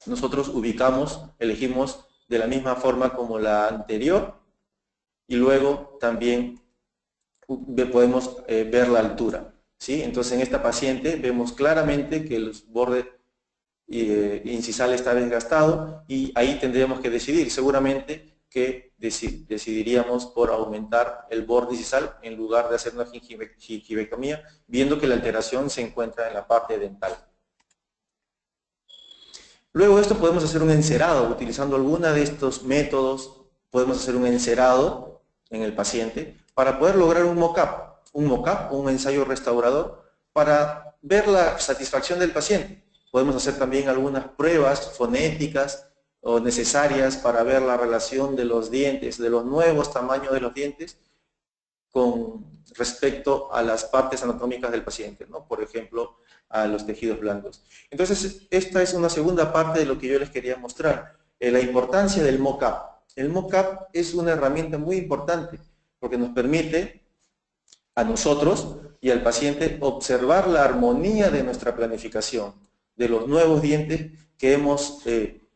Nosotros ubicamos, elegimos de la misma forma como la anterior y luego también podemos ver la altura. ¿Sí? Entonces en esta paciente vemos claramente que el borde incisal está desgastado y ahí tendríamos que decidir. Seguramente que decidiríamos por aumentar el borde incisal en lugar de hacer una gingivectomía, viendo que la alteración se encuentra en la parte dental. Luego de esto podemos hacer un encerado, utilizando alguno de estos métodos, podemos hacer un encerado en el paciente para poder lograr un mock-up, un ensayo restaurador, para ver la satisfacción del paciente. Podemos hacer también algunas pruebas fonéticas o necesarias para ver la relación de los dientes, de los nuevos tamaños de los dientes con respecto a las partes anatómicas del paciente, ¿no? Por ejemplo, a los tejidos blandos. Entonces, esta es una segunda parte de lo que yo les quería mostrar, la importancia del mock-up. El mock-up es una herramienta muy importante porque nos permite a nosotros y al paciente observar la armonía de nuestra planificación, de los nuevos dientes que hemos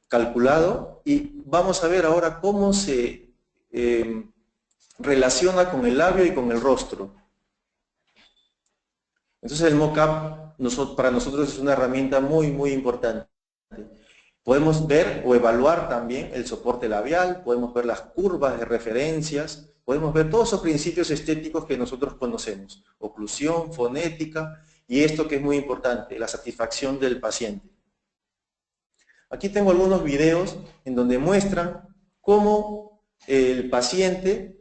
calculado, y vamos a ver ahora cómo se relaciona con el labio y con el rostro. Entonces el mock-up para nosotros es una herramienta muy, muy importante. Podemos ver o evaluar también el soporte labial, podemos ver las curvas de referencias, podemos ver todos esos principios estéticos que nosotros conocemos, oclusión, fonética, y esto que es muy importante, la satisfacción del paciente. Aquí tengo algunos videos en donde muestran cómo el paciente,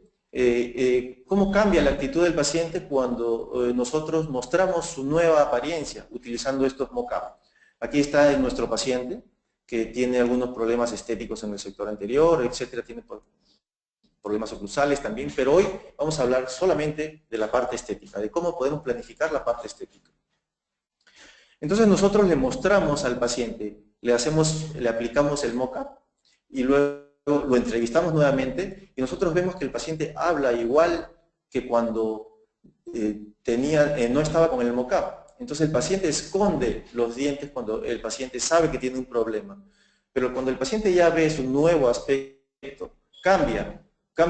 cómo cambia la actitud del paciente cuando nosotros mostramos su nueva apariencia utilizando estos mock-up. Aquí está nuestro paciente que tiene algunos problemas estéticos en el sector anterior, etcétera, tiene problemas oclusales también, pero hoy vamos a hablar solamente de la parte estética, de cómo podemos planificar la parte estética. Entonces nosotros le mostramos al paciente le aplicamos el mock-up y luego lo entrevistamos nuevamente y nosotros vemos que el paciente habla igual que cuando no estaba con el mock-up. Entonces el paciente esconde los dientes cuando el paciente sabe que tiene un problema. Pero cuando el paciente ya ve su nuevo aspecto, cambia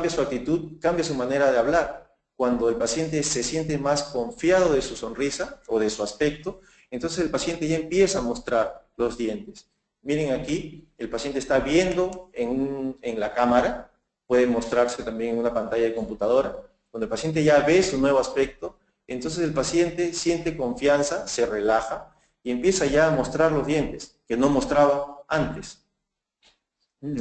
su actitud, cambia su manera de hablar. Cuando el paciente se siente más confiado de su sonrisa o de su aspecto, entonces el paciente ya empieza a mostrar los dientes. Miren aquí, el paciente está viendo en la cámara, puede mostrarse también en una pantalla de computadora. Cuando el paciente ya ve su nuevo aspecto, entonces el paciente siente confianza, se relaja y empieza ya a mostrar los dientes, que no mostraba antes.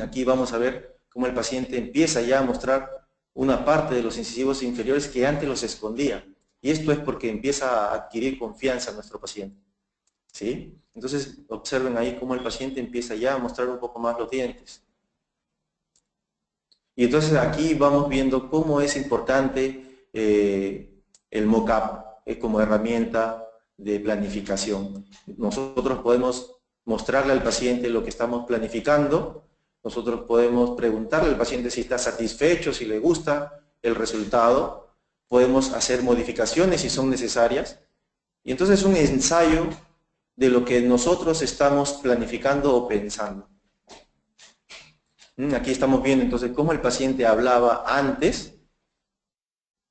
Aquí vamos a ver cómo el paciente empieza ya a mostrar una parte de los incisivos inferiores que antes los escondía. Y esto es porque empieza a adquirir confianza nuestro paciente. ¿Sí? Entonces observen ahí cómo el paciente empieza ya a mostrar un poco más los dientes. Y entonces aquí vamos viendo cómo es importante el mock-up como herramienta de planificación. Nosotros podemos mostrarle al paciente lo que estamos planificando. Nosotros podemos preguntarle al paciente si está satisfecho, si le gusta el resultado. Podemos hacer modificaciones si son necesarias. Y entonces es un ensayo de lo que nosotros estamos planificando o pensando. Aquí estamos viendo entonces cómo el paciente hablaba antes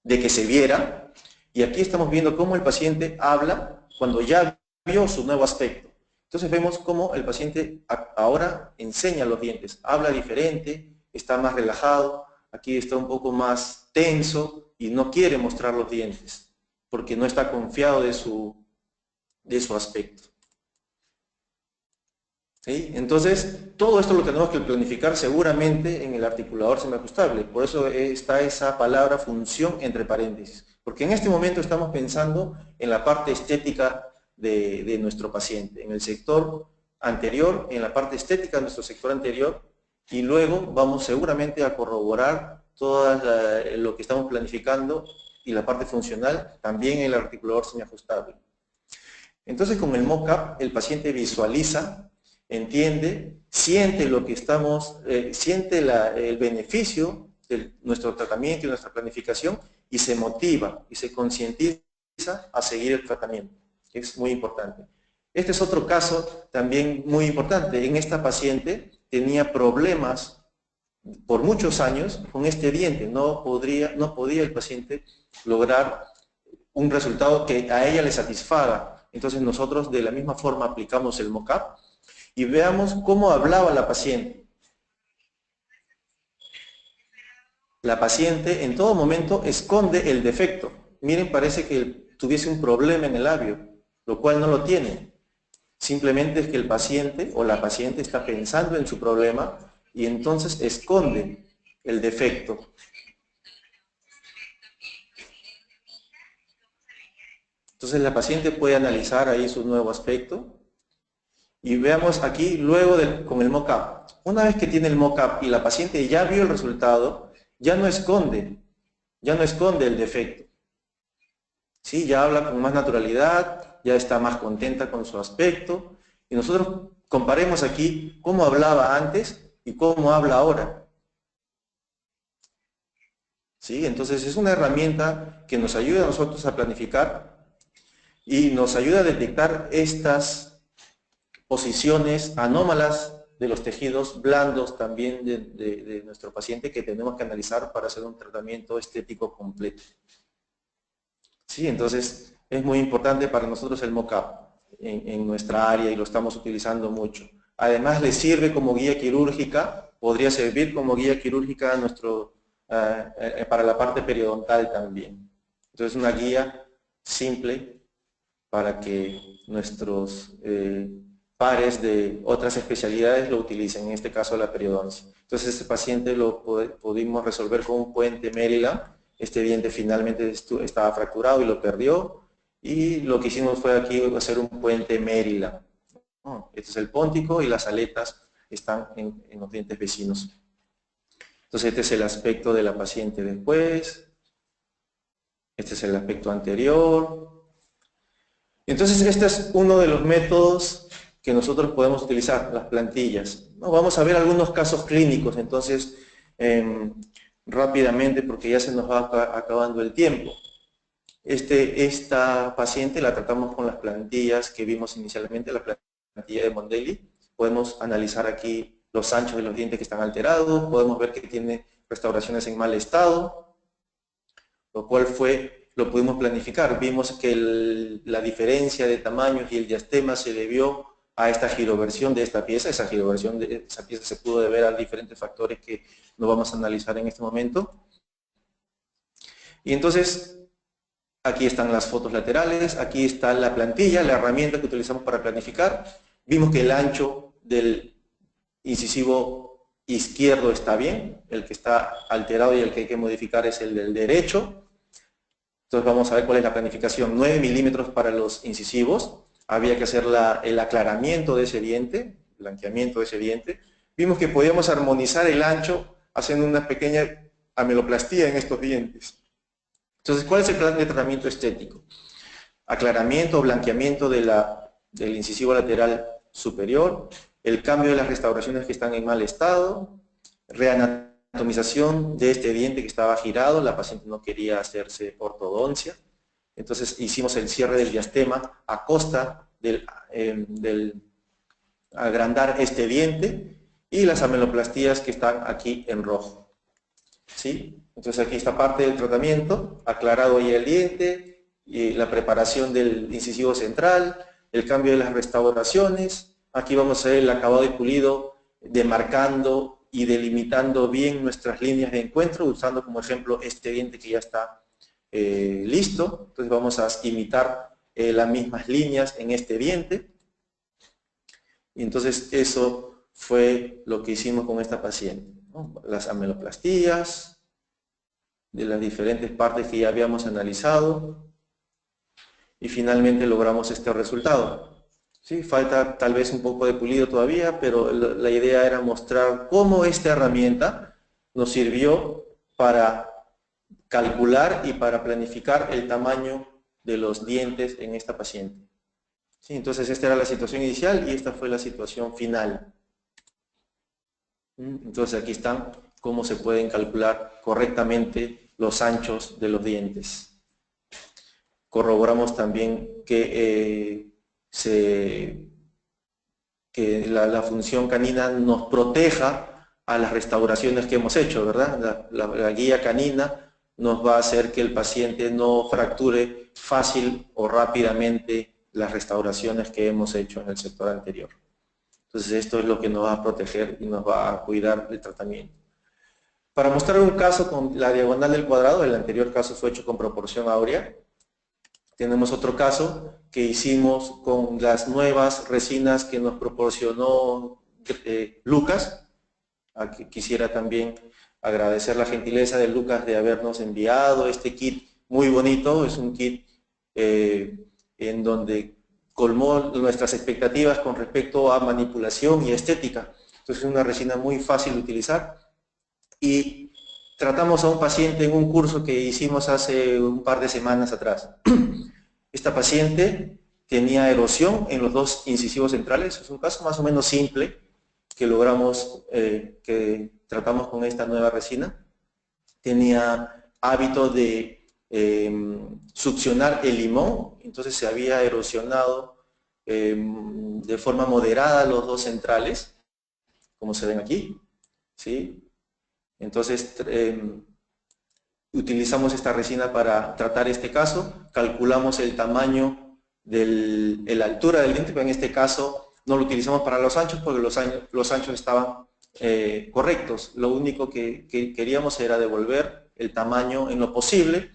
de que se viera. Y aquí estamos viendo cómo el paciente habla cuando ya vio su nuevo aspecto. Entonces vemos cómo el paciente ahora enseña los dientes, habla diferente, está más relajado, aquí está un poco más tenso y no quiere mostrar los dientes, porque no está confiado de su aspecto. ¿Sí? Entonces, todo esto lo tenemos que planificar seguramente en el articulador semiajustable, por eso está esa palabra función entre paréntesis, porque en este momento estamos pensando en la parte estética de nuestro paciente, en el sector anterior, en la parte estética de nuestro sector anterior, y luego vamos seguramente a corroborar todo lo que estamos planificando y la parte funcional también en el articulador semiajustable. Entonces con el mock-up el paciente visualiza, entiende, siente lo que estamos, siente el beneficio de nuestro tratamiento y nuestra planificación y se motiva y se concientiza a seguir el tratamiento. Es muy importante. Este es otro caso también muy importante. En esta paciente tenía problemas por muchos años con este diente. No podía el paciente lograr un resultado que a ella le satisfaga. Entonces nosotros de la misma forma aplicamos el mock-up y veamos cómo hablaba la paciente. La paciente en todo momento esconde el defecto. Miren, parece que tuviese un problema en el labio, lo cual no lo tiene. Simplemente es que el paciente o la paciente está pensando en su problema y entonces esconde el defecto. Entonces la paciente puede analizar ahí su nuevo aspecto y veamos aquí luego con el mock-up. Una vez que tiene el mock-up y la paciente ya vio el resultado, ya no esconde el defecto. ¿Sí? Ya habla con más naturalidad, ya está más contenta con su aspecto. Y nosotros comparemos aquí cómo hablaba antes y cómo habla ahora. ¿Sí? Entonces es una herramienta que nos ayuda a nosotros a planificar y nos ayuda a detectar estas posiciones anómalas de los tejidos blandos también de nuestro paciente que tenemos que analizar para hacer un tratamiento estético completo. Sí, entonces es muy importante para nosotros el mock-up en nuestra área y lo estamos utilizando mucho. Además le sirve como guía quirúrgica, podría servir como guía quirúrgica para la parte periodontal también. Entonces una guía simple para que nuestros pares de otras especialidades lo utilicen, en este caso la periodoncia. Entonces este paciente lo pudimos resolver con un puente Maryland. Este diente finalmente estaba fracturado y lo perdió. Y lo que hicimos fue aquí hacer un puente Maryland. Este es el póntico y las aletas están en los dientes vecinos. Entonces este es el aspecto de la paciente después. Este es el aspecto anterior. Entonces este es uno de los métodos que nosotros podemos utilizar, las plantillas. ¿No? Vamos a ver algunos casos clínicos, entonces, rápidamente, porque ya se nos va acabando el tiempo. Esta paciente la tratamos con las plantillas que vimos inicialmente, la plantilla de Mondelli. Podemos analizar aquí los anchos de los dientes que están alterados, podemos ver que tiene restauraciones en mal estado, lo cual lo pudimos planificar. Vimos que la diferencia de tamaños y el diastema se debió a esta giroversión de esta pieza. Esa giroversión de esa pieza se pudo deber a diferentes factores que no vamos a analizar en este momento. Y entonces, aquí están las fotos laterales, aquí está la plantilla, la herramienta que utilizamos para planificar. Vimos que el ancho del incisivo izquierdo está bien, el que está alterado y el que hay que modificar es el del derecho. Entonces vamos a ver cuál es la planificación. 9 milímetros para los incisivos. Había que hacer el aclaramiento de ese diente, blanqueamiento de ese diente. Vimos que podíamos armonizar el ancho haciendo una pequeña ameloplastía en estos dientes. Entonces, ¿cuál es el plan de tratamiento estético? Aclaramiento o blanqueamiento del incisivo lateral superior, el cambio de las restauraciones que están en mal estado, reanatomización de este diente que estaba girado, la paciente no quería hacerse ortodoncia, entonces hicimos el cierre del diastema a costa del agrandar este diente y las ameloplastías que están aquí en rojo. ¿Sí? Entonces aquí está parte del tratamiento, aclarado ya el diente, y la preparación del incisivo central, el cambio de las restauraciones. Aquí vamos a ver el acabado y pulido, demarcando y delimitando bien nuestras líneas de encuentro, usando como ejemplo este diente que ya está listo. Entonces vamos a imitar las mismas líneas en este diente. Y entonces eso fue lo que hicimos con esta paciente, ¿no? Las ameloplastías de las diferentes partes que ya habíamos analizado y finalmente logramos este resultado. ¿Sí? Falta tal vez un poco de pulido todavía, pero la idea era mostrar cómo esta herramienta nos sirvió para calcular y para planificar el tamaño de los dientes en esta paciente. ¿Sí? Entonces esta era la situación inicial y esta fue la situación final. Entonces aquí están cómo se pueden calcular correctamente los anchos de los dientes. Corroboramos también que, la función canina nos proteja a las restauraciones que hemos hecho, ¿verdad? La guía canina nos va a hacer que el paciente no fracture fácil o rápidamente las restauraciones que hemos hecho en el sector anterior. Entonces esto es lo que nos va a proteger y nos va a cuidar del tratamiento. Para mostrar un caso con la diagonal del cuadrado, el anterior caso fue hecho con proporción áurea. Tenemos otro caso que hicimos con las nuevas resinas que nos proporcionó Lucas. Aquí quisiera también agradecer la gentileza de Lucas de habernos enviado este kit muy bonito. Es un kit en donde colmó nuestras expectativas con respecto a manipulación y estética. Entonces es una resina muy fácil de utilizar. Y tratamos a un paciente en un curso que hicimos hace un par de semanas atrás. Esta paciente tenía erosión en los dos incisivos centrales. Es un caso más o menos simple que logramos, que tratamos con esta nueva resina. Tenía hábito de succionar el limón, entonces se había erosionado de forma moderada los dos centrales, como se ven aquí, ¿sí? Entonces utilizamos esta resina para tratar este caso, calculamos el tamaño de la altura del diente, pero en este caso no lo utilizamos para los anchos porque los anchos estaban correctos. Lo único que queríamos era devolver el tamaño en lo posible,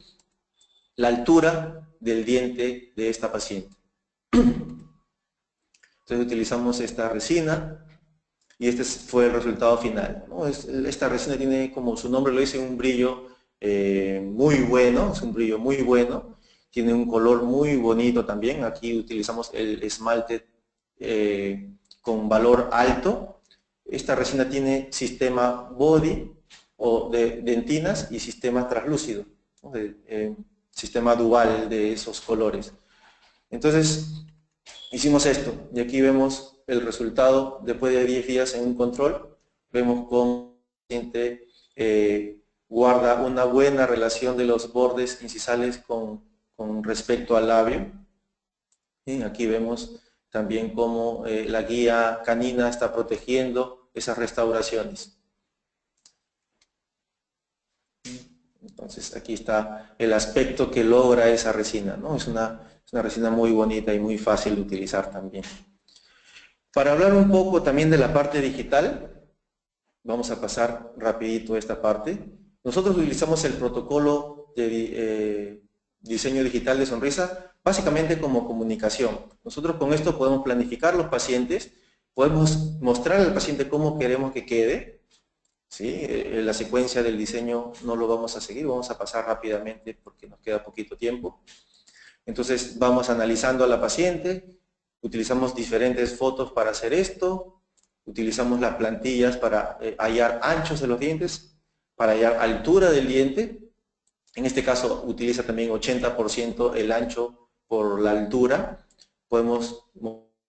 la altura del diente de esta paciente. Entonces utilizamos esta resina y este fue el resultado final, ¿no? Esta resina tiene, como su nombre lo dice, un brillo muy bueno, es un brillo muy bueno, tiene un color muy bonito también. Aquí utilizamos el esmalte con valor alto. Esta resina tiene sistema body o de dentinas y sistema translúcido, ¿no? Sistema dual de esos colores. Entonces, Hicimos esto y aquí vemos el resultado después de 10 días en un control. Vemos cómo el paciente guarda una buena relación de los bordes incisales con respecto al labio. Y aquí vemos también cómo la guía canina está protegiendo esas restauraciones. Entonces aquí está el aspecto que logra esa resina, ¿no? Es una resina muy bonita y muy fácil de utilizar también. Para hablar un poco también de la parte digital, vamos a pasar rapidito esta parte. Nosotros utilizamos el protocolo de diseño digital de sonrisa básicamente como comunicación. Nosotros con esto podemos planificar los pacientes, podemos mostrar al paciente cómo queremos que quede. ¿Sí? La secuencia del diseño no lo vamos a seguir, vamos a pasar rápidamente porque nos queda poquito tiempo. Entonces vamos analizando a la paciente, utilizamos diferentes fotos para hacer esto, utilizamos las plantillas para hallar anchos de los dientes, para hallar altura del diente. En este caso utiliza también 80% el ancho por la altura. Podemos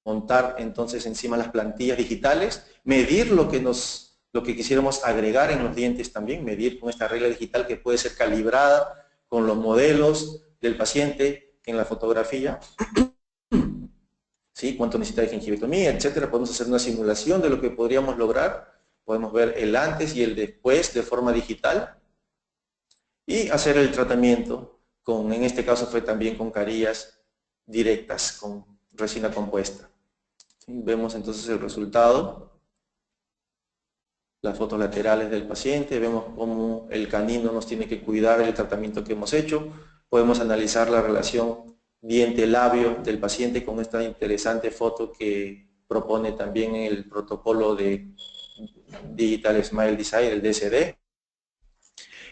montar entonces encima las plantillas digitales, medir lo que quisiéramos agregar en los dientes también, medir con esta regla digital que puede ser calibrada con los modelos del paciente en la fotografía. ¿Sí? Cuánto necesita de gingivectomía, etcétera. Podemos hacer una simulación de lo que podríamos lograr. Podemos ver el antes y el después de forma digital. Y hacer el tratamiento, en este caso fue también con carillas directas, con resina compuesta. ¿Sí? Vemos entonces el resultado. Las fotos laterales del paciente, vemos cómo el canino nos tiene que cuidar el tratamiento que hemos hecho. Podemos analizar la relación diente-labio del paciente con esta interesante foto que propone también el protocolo de Digital Smile Design, el DSD.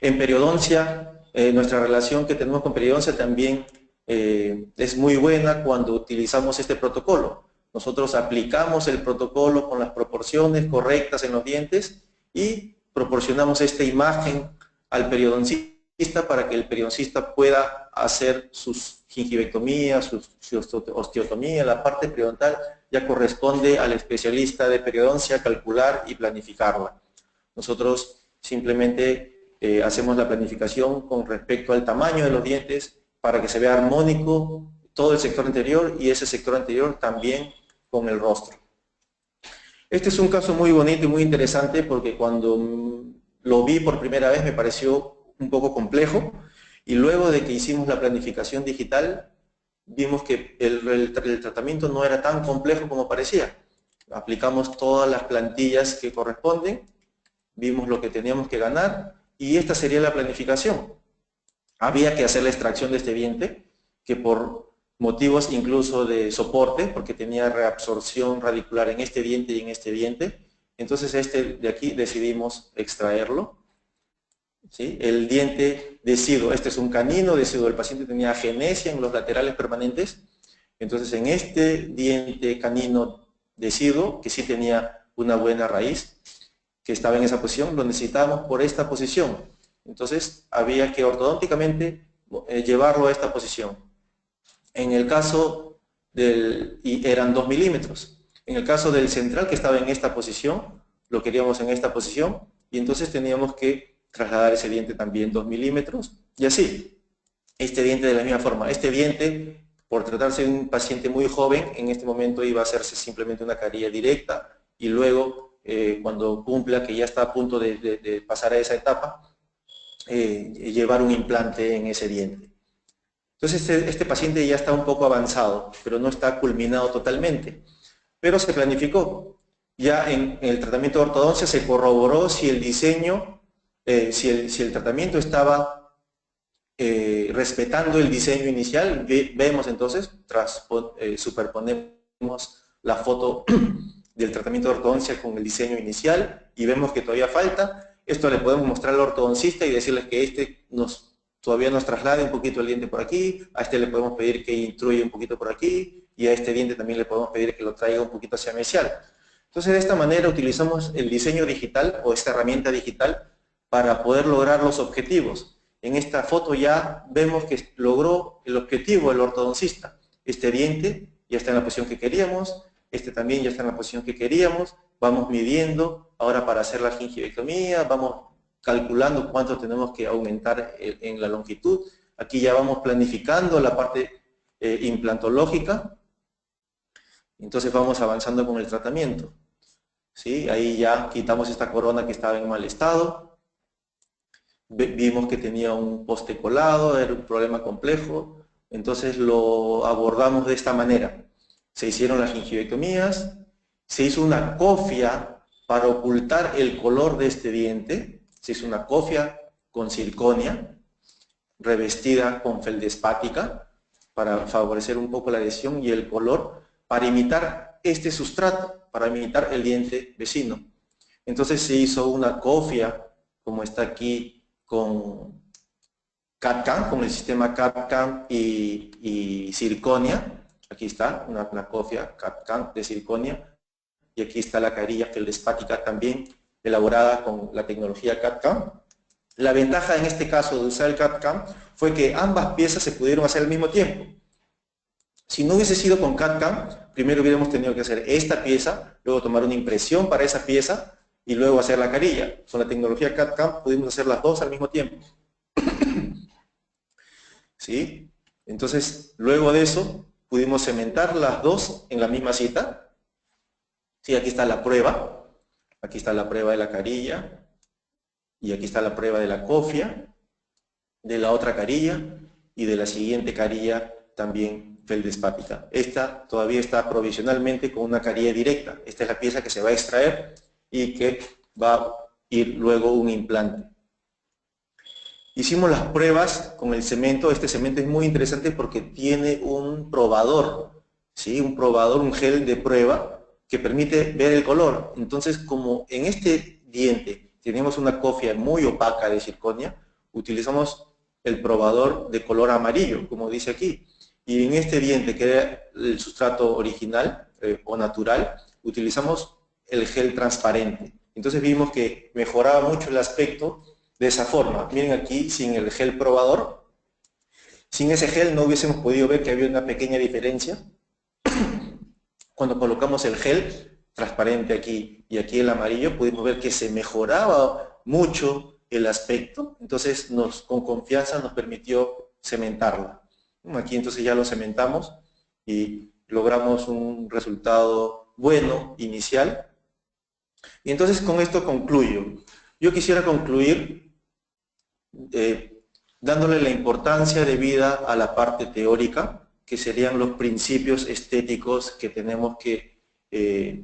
En periodoncia, nuestra relación que tenemos con periodoncia también es muy buena cuando utilizamos este protocolo. Nosotros aplicamos el protocolo con las proporciones correctas en los dientes y proporcionamos esta imagen al periodoncista para que el periodoncista pueda hacer sus gingivectomías, su osteotomía. La parte periodontal ya corresponde al especialista de periodoncia calcular y planificarla. Nosotros simplemente hacemos la planificación con respecto al tamaño de los dientes para que se vea armónico todo el sector anterior y ese sector anterior también con el rostro. Este es un caso muy bonito y muy interesante porque cuando lo vi por primera vez me pareció un poco complejo y luego de que hicimos la planificación digital vimos que el tratamiento no era tan complejo como parecía. Aplicamos todas las plantillas que corresponden, vimos lo que teníamos que ganar y esta sería la planificación. Había que hacer la extracción de este diente que por motivos incluso de soporte, porque tenía reabsorción radicular en este diente y en este diente. Entonces este de aquí decidimos extraerlo. ¿Sí? El diente deciduo, este es un canino deciduo, el paciente tenía agenesia en los laterales permanentes. Entonces en este diente canino deciduo, que sí tenía una buena raíz, que estaba en esa posición, lo necesitábamos por esta posición. Entonces había que ortodónticamente llevarlo a esta posición. En el caso y eran 2 milímetros. En el caso del central que estaba en esta posición, lo queríamos en esta posición y entonces teníamos que trasladar ese diente también 2 milímetros y así. Este diente de la misma forma. Este diente, por tratarse de un paciente muy joven, en este momento iba a hacerse simplemente una carilla directa y luego cuando cumpla, que ya está a punto de pasar a esa etapa, llevar un implante en ese diente. Entonces este paciente ya está un poco avanzado, pero no está culminado totalmente. Pero se planificó. Ya en el tratamiento de ortodoncia se corroboró si el diseño, si el tratamiento estaba respetando el diseño inicial. Vemos entonces, superponemos la foto del tratamiento de ortodoncia con el diseño inicial y vemos que todavía falta. Esto le podemos mostrar al ortodoncista y decirles que todavía nos traslade un poquito el diente por aquí, a este le podemos pedir que intruya un poquito por aquí y a este diente también le podemos pedir que lo traiga un poquito hacia mesial. Entonces de esta manera utilizamos el diseño digital o esta herramienta digital para poder lograr los objetivos. En esta foto ya vemos que logró el objetivo el ortodoncista. Este diente ya está en la posición que queríamos, este también ya está en la posición que queríamos, vamos midiendo, ahora para hacer la gingivectomía, vamos calculando cuánto tenemos que aumentar en la longitud, aquí ya vamos planificando la parte implantológica, entonces vamos avanzando con el tratamiento. ¿Sí? Ahí ya quitamos esta corona que estaba en mal estado, vimos que tenía un poste colado, era un problema complejo, entonces lo abordamos de esta manera. Se hicieron las gingivectomías, se hizo una cofia para ocultar el color de este diente, se hizo una cofia con circonia, revestida con feldespática, para favorecer un poco la adhesión y el color, para imitar este sustrato, para imitar el diente vecino. Entonces se hizo una cofia, como está aquí, con CAD/CAM, con el sistema CAD/CAM y circonia. Aquí está una cofia CAD/CAM de circonia, y aquí está la carilla feldespática también elaborada con la tecnología CAD/CAM. La ventaja en este caso de usar el CAD/CAM fue que ambas piezas se pudieron hacer al mismo tiempo. Si no hubiese sido con CAD/CAM, primero hubiéramos tenido que hacer esta pieza, luego tomar una impresión para esa pieza y luego hacer la carilla. Con la tecnología CAD/CAM pudimos hacer las dos al mismo tiempo. ¿Sí? Entonces, luego de eso, pudimos cementar las dos en la misma cita. Sí, aquí está la prueba. Aquí está la prueba de la carilla. Y aquí está la prueba de la cofia, de la otra carilla y de la siguiente carilla también feldespática. Esta todavía está provisionalmente con una carilla directa. Esta es la pieza que se va a extraer y que va a ir luego un implante. Hicimos las pruebas con el cemento. Este cemento es muy interesante porque tiene un probador, ¿sí? Un probador, un gel de prueba que permite ver el color. Entonces, como en este diente tenemos una cofia muy opaca de circonia, utilizamos el probador de color amarillo, como dice aquí. Y en este diente, que era el sustrato original o natural, utilizamos el gel transparente. Entonces vimos que mejoraba mucho el aspecto de esa forma. Miren aquí, sin el gel probador, sin ese gel no hubiésemos podido ver que había una pequeña diferencia. Cuando colocamos el gel transparente aquí y aquí el amarillo, pudimos ver que se mejoraba mucho el aspecto. Entonces con confianza nos permitió cementarla. Aquí entonces ya lo cementamos y logramos un resultado bueno inicial. Y entonces con esto concluyo. Yo quisiera concluir dándole la importancia debida a la parte teórica, que serían los principios estéticos que tenemos que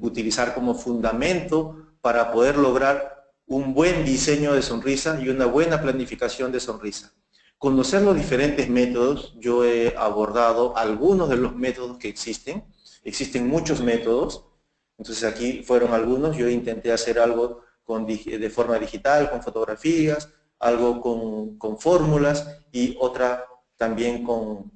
utilizar como fundamento para poder lograr un buen diseño de sonrisa y una buena planificación de sonrisa. Conocer los diferentes métodos, yo he abordado algunos de los métodos que existen muchos métodos, entonces aquí fueron algunos, yo intenté hacer algo de forma digital, con fotografías, algo con fórmulas y otra también con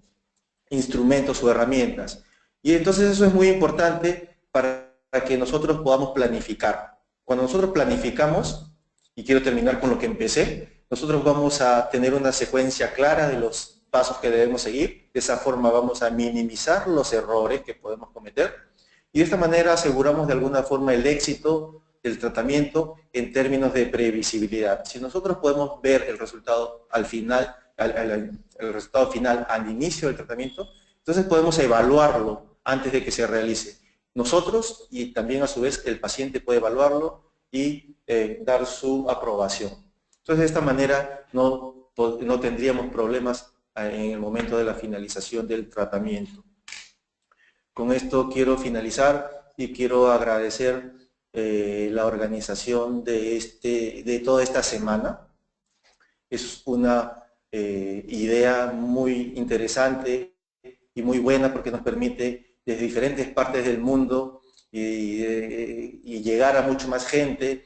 instrumentos o herramientas. Y entonces eso es muy importante para que nosotros podamos planificar. Cuando nosotros planificamos, y quiero terminar con lo que empecé, nosotros vamos a tener una secuencia clara de los pasos que debemos seguir. De esa forma vamos a minimizar los errores que podemos cometer y de esta manera aseguramos de alguna forma el éxito del tratamiento en términos de previsibilidad. Si nosotros podemos ver el resultado al final, el resultado final al inicio del tratamiento, entonces podemos evaluarlo antes de que se realice. Nosotros y también a su vez el paciente puede evaluarlo y dar su aprobación. Entonces de esta manera no tendríamos problemas en el momento de la finalización del tratamiento. Con esto quiero finalizar y quiero agradecer la organización de toda esta semana. Es una idea muy interesante y muy buena porque nos permite desde diferentes partes del mundo y llegar a mucho más gente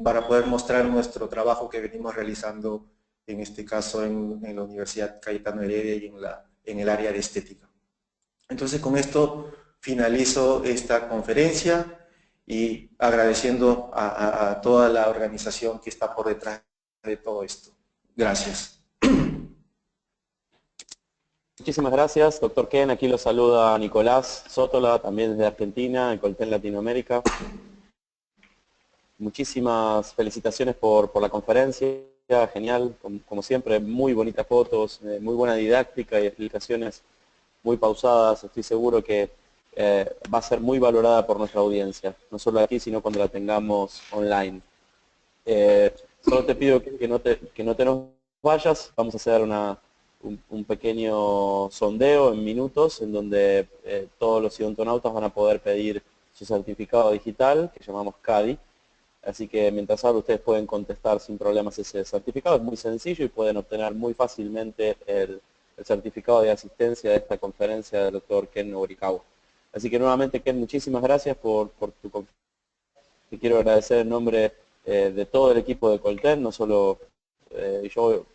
para poder mostrar nuestro trabajo que venimos realizando, en este caso en la Universidad Cayetano Heredia y en el área de estética. Entonces con esto finalizo esta conferencia y agradeciendo a toda la organización que está por detrás de todo esto. Gracias. Muchísimas gracias, doctor Ken. Aquí lo saluda Nicolás Sótola, también desde Argentina, en Colten Latinoamérica. Muchísimas felicitaciones por la conferencia, genial, como siempre, muy bonitas fotos, muy buena didáctica y explicaciones muy pausadas. Estoy seguro que va a ser muy valorada por nuestra audiencia, no solo aquí, sino cuando la tengamos online. Solo te pido que no te nos vayas, vamos a hacer un pequeño sondeo en minutos en donde todos los odontonautas van a poder pedir su certificado digital, que llamamos CADI. Así que mientras hablo ustedes pueden contestar sin problemas ese certificado, es muy sencillo y pueden obtener muy fácilmente el certificado de asistencia de esta conferencia del doctor Ken Norikawa. Así que nuevamente, Ken, muchísimas gracias por tu conferencia. Te quiero agradecer en nombre de todo el equipo de Colten, no solo yo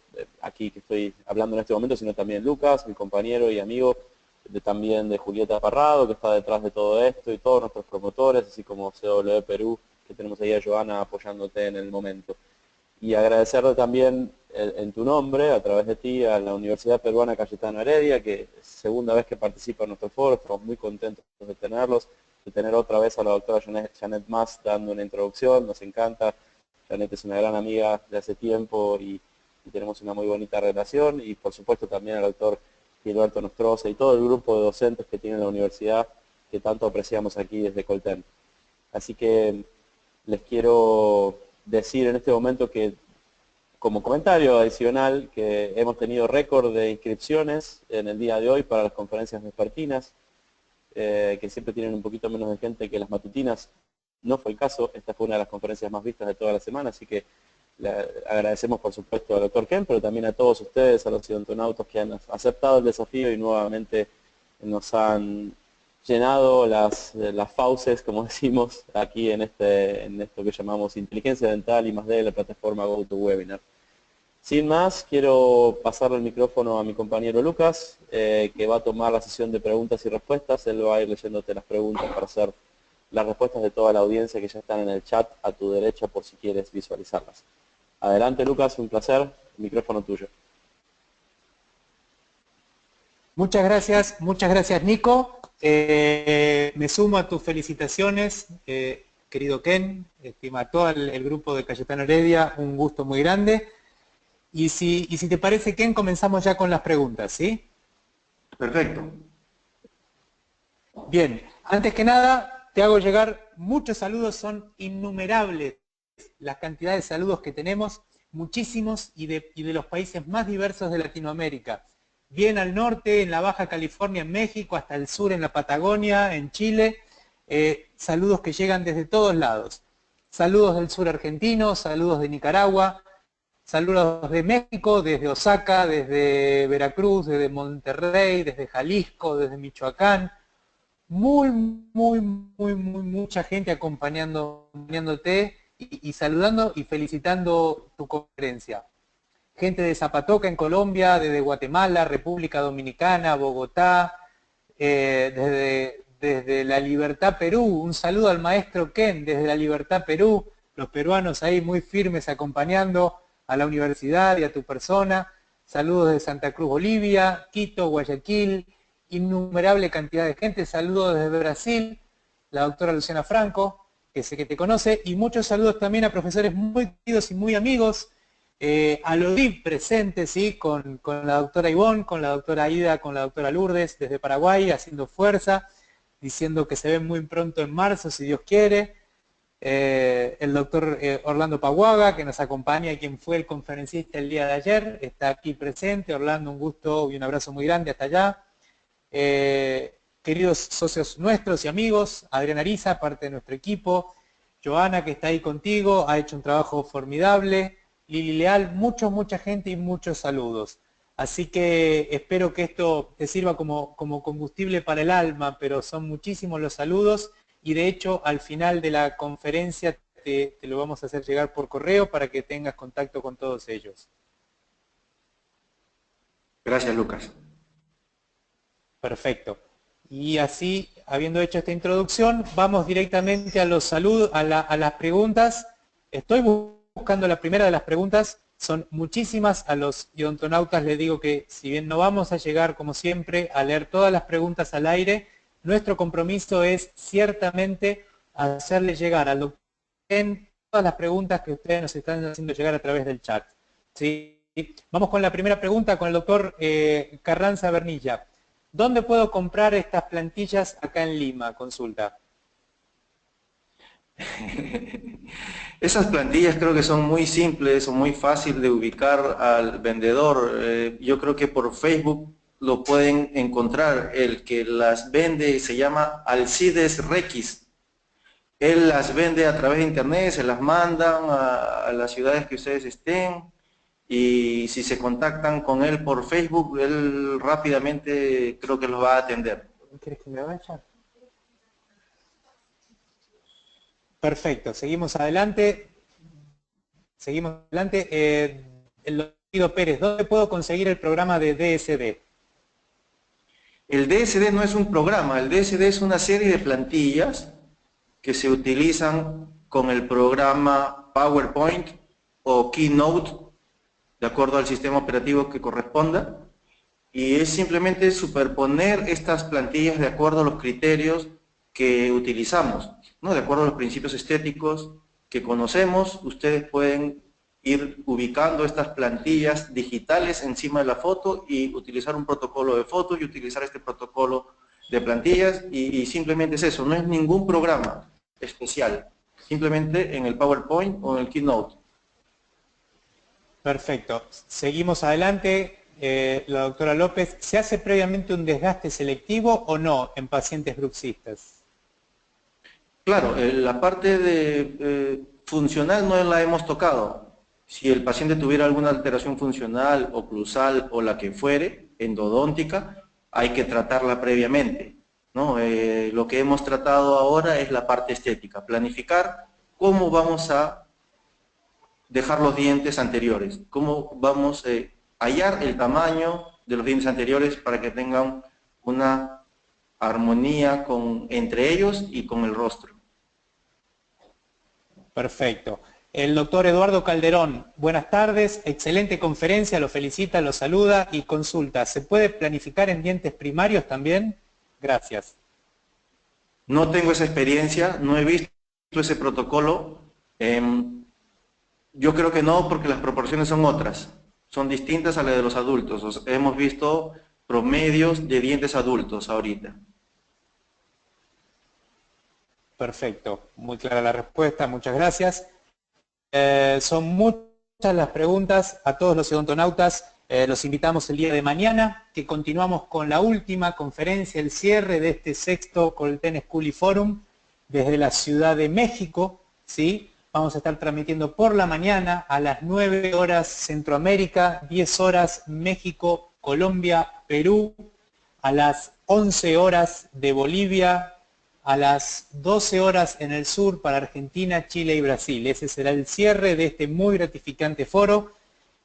aquí que estoy hablando en este momento, sino también Lucas, mi compañero y amigo, también de Julieta Parrado, que está detrás de todo esto, y todos nuestros promotores, así como CW Perú, que tenemos ahí a Joana apoyándote en el momento. Y agradecerle también en tu nombre, a través de ti, a la Universidad Peruana Cayetano Heredia, que es segunda vez que participa en nuestro foro, estamos muy contentos de tenerlos, de tener otra vez a la doctora Janet Mas dando una introducción, nos encanta. Janet es una gran amiga de hace tiempo y tenemos una muy bonita relación, y por supuesto también al doctor Gilberto Nostroza y todo el grupo de docentes que tiene la universidad, que tanto apreciamos aquí desde Colten. Así que les quiero decir en este momento que, como comentario adicional, que hemos tenido récord de inscripciones en el día de hoy para las conferencias vespertinas, que siempre tienen un poquito menos de gente que las matutinas. No fue el caso, esta fue una de las conferencias más vistas de toda la semana, así que le agradecemos por supuesto al doctor Ken, pero también a todos ustedes, a los odontonautas que han aceptado el desafío y nuevamente nos han llenado las fauces, como decimos, aquí en esto que llamamos inteligencia dental y más de la plataforma GoToWebinar. Sin más, quiero pasarle el micrófono a mi compañero Lucas, que va a tomar la sesión de preguntas y respuestas. Él va a ir leyéndote las preguntas para hacer las respuestas de toda la audiencia que ya están en el chat a tu derecha por si quieres visualizarlas. Adelante, Lucas, un placer. El micrófono tuyo. Muchas gracias Nico. Me sumo a tus felicitaciones, querido Ken, estima a todo el grupo de Cayetano Heredia, un gusto muy grande. Y si te parece, Ken, comenzamos ya con las preguntas, ¿sí? Perfecto. Bien, antes que nada, te hago llegar muchos saludos, son innumerables las cantidades de saludos que tenemos, muchísimos, y de los países más diversos de Latinoamérica. Bien al norte, en la Baja California, en México, hasta el sur, en la Patagonia, en Chile. Saludos que llegan desde todos lados. Saludos del sur argentino, saludos de Nicaragua, saludos de México, desde Osaka, desde Veracruz, desde Monterrey, desde Jalisco, desde Michoacán. Mucha gente acompañándote y saludando y felicitando tu conferencia. Gente de Zapatoca en Colombia, desde Guatemala, República Dominicana, Bogotá, desde La Libertad, Perú. Un saludo al maestro Ken desde La Libertad, Perú. Los peruanos ahí muy firmes acompañando a la universidad y a tu persona. Saludos de Santa Cruz, Bolivia, Quito, Guayaquil, innumerable cantidad de gente. Saludos desde Brasil, la doctora Luciana Franco, que sé que te conoce, y muchos saludos también a profesores muy queridos y muy amigos, a Lodip presente, ¿sí? con la doctora Ivonne, con la doctora Aida, con la doctora Lourdes desde Paraguay, haciendo fuerza, diciendo que se ven muy pronto en marzo, si Dios quiere. El doctor Orlando Paguaga, que nos acompaña y quien fue el conferencista el día de ayer, está aquí presente. Orlando, un gusto y un abrazo muy grande hasta allá. Queridos socios nuestros y amigos, Adrián Ariza, parte de nuestro equipo, Joana, que está ahí contigo, ha hecho un trabajo formidable, Lili Leal, mucha gente y muchos saludos. Así que espero que esto te sirva como combustible para el alma, pero son muchísimos los saludos y de hecho al final de la conferencia te lo vamos a hacer llegar por correo para que tengas contacto con todos ellos. Gracias, Lucas. Perfecto. Y así, habiendo hecho esta introducción, vamos directamente a los saludos, a las preguntas. Estoy buscando la primera de las preguntas. son muchísimas. A los odontonautas les digo que si bien no vamos a llegar, como siempre, a leer todas las preguntas al aire, nuestro compromiso es ciertamente hacerle llegar al doctor en todas las preguntas que ustedes nos están haciendo llegar a través del chat. ¿Sí? Vamos con la primera pregunta con el doctor Carranza Bernilla. ¿Dónde puedo comprar estas plantillas acá en Lima? Consulta. Esas plantillas creo que son muy simples, son muy fácil de ubicar al vendedor. Yo creo que por Facebook lo pueden encontrar. El que las vende se llama Alcides Requis. Él las vende a través de internet, se las mandan a las ciudades que ustedes estén, y si se contactan con él por Facebook, él rápidamente creo que los va a atender. ¿Quieres que me vaya? Perfecto, seguimos adelante. Seguimos adelante. El doctor Pérez, ¿dónde puedo conseguir el programa de DSD? El DSD no es un programa, el DSD es una serie de plantillas que se utilizan con el programa PowerPoint o Keynote, de acuerdo al sistema operativo que corresponda, y es simplemente superponer estas plantillas de acuerdo a los criterios que utilizamos, ¿no? De acuerdo a los principios estéticos que conocemos. Ustedes pueden ir ubicando estas plantillas digitales encima de la foto y utilizar un protocolo de fotos y utilizar este protocolo de plantillas, y simplemente es eso, no es ningún programa especial, simplemente en el PowerPoint o en el Keynote. Perfecto, seguimos adelante. La doctora López, ¿se hace previamente un desgaste selectivo o no en pacientes bruxistas? Claro, la parte de funcional no la hemos tocado. Si el paciente tuviera alguna alteración funcional, oclusal o la que fuere, endodóntica, hay que tratarla previamente, ¿no? Lo que hemos tratado ahora es la parte estética, planificar cómo vamos a dejar los dientes anteriores, cómo vamos a hallar el tamaño de los dientes anteriores para que tengan una armonía entre ellos y con el rostro. Perfecto. El doctor Eduardo Calderón, buenas tardes, excelente conferencia, lo felicita, lo saluda y consulta. ¿Se puede planificar en dientes primarios también? Gracias. No tengo esa experiencia, no he visto ese protocolo. Yo creo que no, porque las proporciones son otras, son distintas a las de los adultos. O sea, hemos visto promedios de dientes adultos ahorita. Perfecto, muy clara la respuesta, muchas gracias. Son muchas las preguntas a todos los odontonautas. Los invitamos el día de mañana, que continuamos con la última conferencia, el cierre de este sexto Colten School y Forum desde la Ciudad de México, ¿sí? Vamos a estar transmitiendo por la mañana a las 9 horas Centroamérica, 10 horas México, Colombia, Perú, a las 11 horas de Bolivia, a las 12 horas en el sur para Argentina, Chile y Brasil. Ese será el cierre de este muy gratificante foro.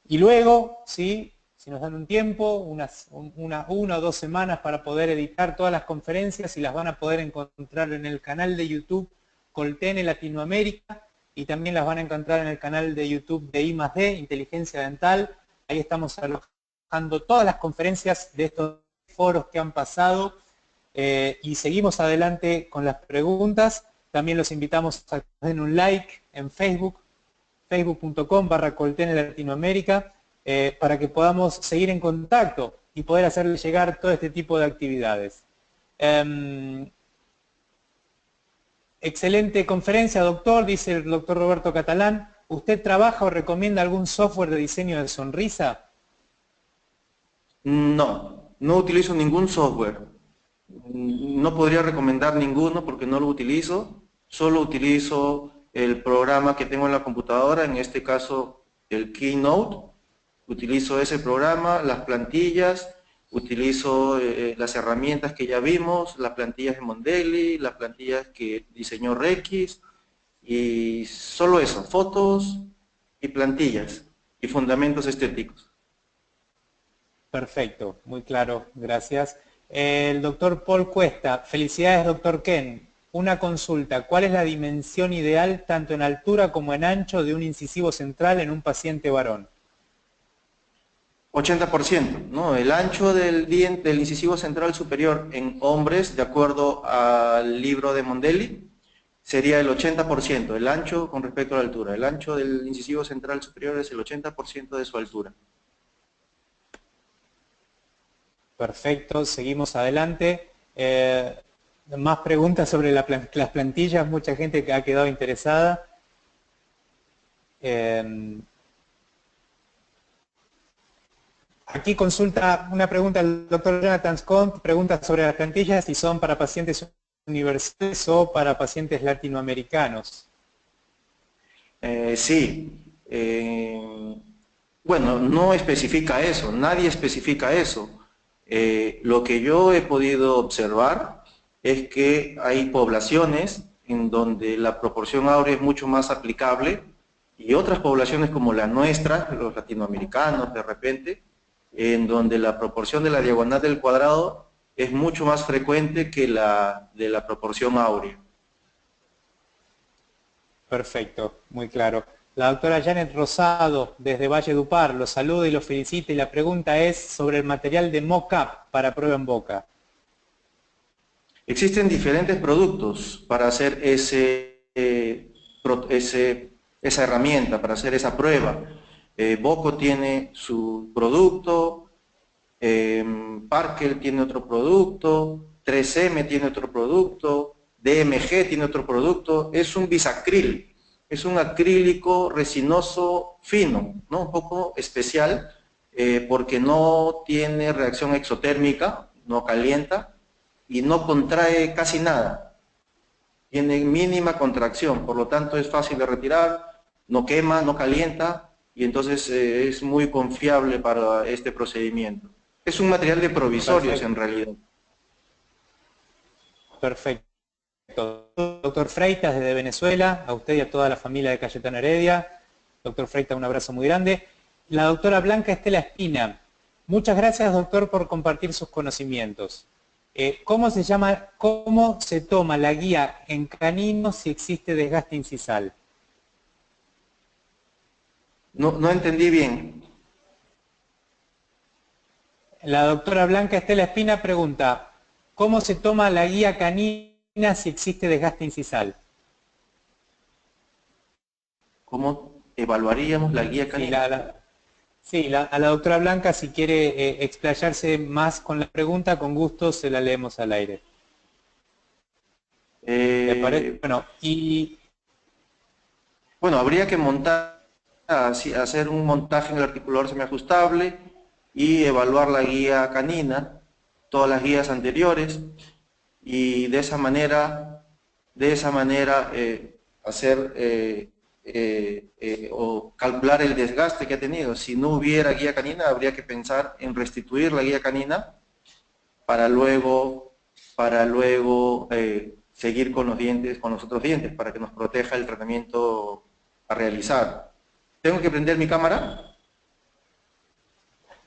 Y luego, ¿sí? Si nos dan un tiempo, una o 2 semanas para poder editar todas las conferencias, y las van a poder encontrar en el canal de YouTube Colten Latinoamérica, y también las van a encontrar en el canal de YouTube de I+D, Inteligencia Dental. Ahí estamos alojando todas las conferencias de estos foros que han pasado. Y seguimos adelante con las preguntas. También los invitamos a que den un like en Facebook, facebook.com/Colten Latinoamérica, para que podamos seguir en contacto y poder hacerles llegar todo este tipo de actividades. Excelente conferencia, doctor, dice el doctor Roberto Catalán. ¿Usted trabaja o recomienda algún software de diseño de sonrisa? No, no utilizo ningún software. No podría recomendar ninguno porque no lo utilizo. Solo utilizo el programa que tengo en la computadora, en este caso el Keynote. Utilizo ese programa, las plantillas, utilizo las herramientas que ya vimos, las plantillas de Mondelli, las plantillas que diseñó Requis, y solo eso, fotos y plantillas y fundamentos estéticos. Perfecto, muy claro, gracias. El doctor Paul Cuesta, felicidades doctor Ken. Una consulta, ¿cuál es la dimensión ideal tanto en altura como en ancho de un incisivo central en un paciente varón? 80%, ¿no? El ancho del diente, del incisivo central superior en hombres, de acuerdo al libro de Mondelli, sería el 80%, el ancho con respecto a la altura. El ancho del incisivo central superior es el 80% de su altura. Perfecto, seguimos adelante. Más preguntas sobre las plantillas, mucha gente que ha quedado interesada. Aquí consulta una pregunta el doctor Jonathan Scott, pregunta sobre las plantillas si son para pacientes universales o para pacientes latinoamericanos. Sí. Bueno, no especifica eso, nadie especifica eso. Lo que yo he podido observar es que hay poblaciones en donde la proporción áurea es mucho más aplicable y otras poblaciones como la nuestra, los latinoamericanos de repente, en donde la proporción de la diagonal del cuadrado es mucho más frecuente que la de la proporción áurea. Perfecto, muy claro. La doctora Janet Rosado, desde Valledupar, los saluda y los felicita y la pregunta es sobre el material de mock-up para prueba en boca. Existen diferentes productos para hacer esa herramienta, para hacer esa prueba. Boco tiene su producto, Parker tiene otro producto, 3M tiene otro producto, DMG tiene otro producto. Es un bisacril, es un acrílico resinoso fino, ¿no? Un poco especial porque no tiene reacción exotérmica, no calienta y no contrae casi nada. Tiene mínima contracción, por lo tanto es fácil de retirar, no quema, no calienta y entonces es muy confiable para este procedimiento. Es un material de provisorios. Perfecto. En realidad. Perfecto. Doctor Freitas desde Venezuela, a usted y a toda la familia de Cayetano Heredia. Doctor Freitas, un abrazo muy grande. La doctora Blanca Estela Espina, muchas gracias doctor por compartir sus conocimientos. ¿Cómo se toma la guía en canino si existe desgaste incisal? No entendí bien. La doctora Blanca Estela Espina pregunta, ¿cómo se toma la guía canina si existe desgaste incisal? ¿Cómo evaluaríamos la guía canina? A la doctora Blanca, si quiere explayarse más con la pregunta, con gusto se la leemos al aire. ¿Me parece? Bueno, habría que montar, hacer un montaje en el articulador semiajustable y evaluar la guía canina, todas las guías anteriores, y de esa manera hacer o calcular el desgaste que ha tenido. Si no hubiera guía canina, habría que pensar en restituir la guía canina para luego seguir con los otros dientes, para que nos proteja el tratamiento a realizar. ¿Tengo que prender mi cámara?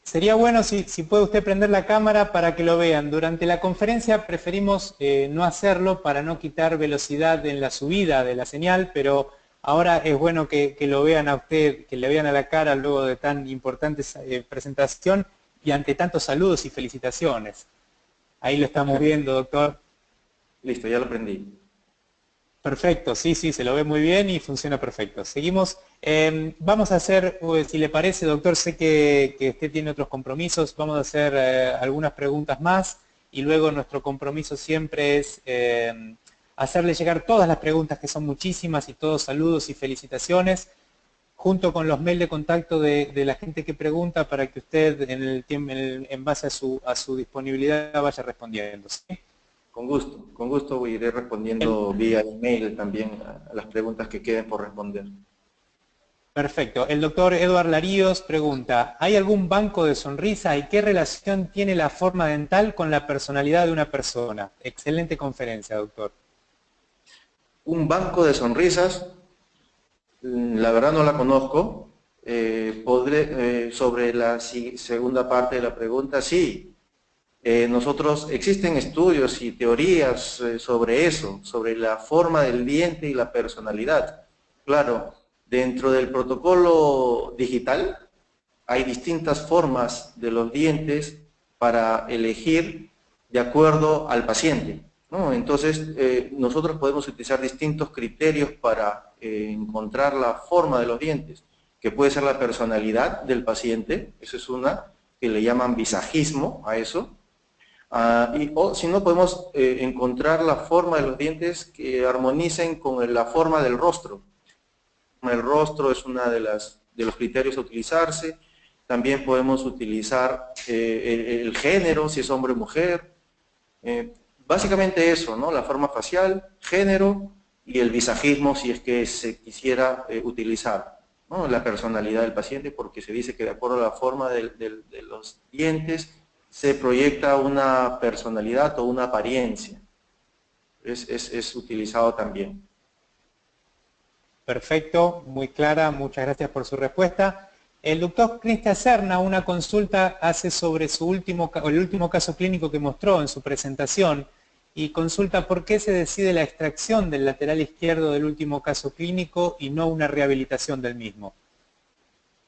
Sería bueno si puede usted prender la cámara para que lo vean. Durante la conferencia preferimos no hacerlo para no quitar velocidad en la subida de la señal, pero ahora es bueno que lo vean a usted, que le vean a la cara luego de tan importante presentación y ante tantos saludos y felicitaciones. Ahí lo estamos viendo, doctor. Listo, ya lo prendí. Perfecto, sí, se lo ve muy bien y funciona perfecto. Seguimos. Vamos a hacer, si le parece, doctor, sé que usted tiene otros compromisos, vamos a hacer algunas preguntas más y luego nuestro compromiso siempre es hacerle llegar todas las preguntas, que son muchísimas, y todos saludos y felicitaciones, junto con los mails de contacto de la gente que pregunta para que usted en base a su disponibilidad vaya respondiendo, ¿sí? Con gusto iré respondiendo vía email también a las preguntas que queden por responder. Perfecto. El doctor Eduard Laríos pregunta, ¿hay algún banco de sonrisa y qué relación tiene la forma dental con la personalidad de una persona? Excelente conferencia, doctor. Un banco de sonrisas, la verdad no la conozco. Sobre la segunda parte de la pregunta, sí. Existen estudios y teorías sobre eso, sobre la forma del diente y la personalidad. Claro, dentro del protocolo digital hay distintas formas de los dientes para elegir de acuerdo al paciente, ¿no? Entonces, nosotros podemos utilizar distintos criterios para encontrar la forma de los dientes, que puede ser la personalidad del paciente, eso es una, que le llaman visajismo a eso, o si no, podemos encontrar la forma de los dientes que armonicen con la forma del rostro. El rostro es una de los criterios a utilizarse. También podemos utilizar el género, si es hombre o mujer. Básicamente eso, ¿no? La forma facial, género y el visajismo, si es que se quisiera utilizar, ¿no? La personalidad del paciente, porque se dice que de acuerdo a la forma de los dientes se proyecta una personalidad o una apariencia. Es utilizado también. Perfecto, muy clara, muchas gracias por su respuesta. El doctor Cristian Serna, una consulta hace sobre el último caso clínico que mostró en su presentación y consulta por qué se decide la extracción del lateral izquierdo del último caso clínico y no una rehabilitación del mismo.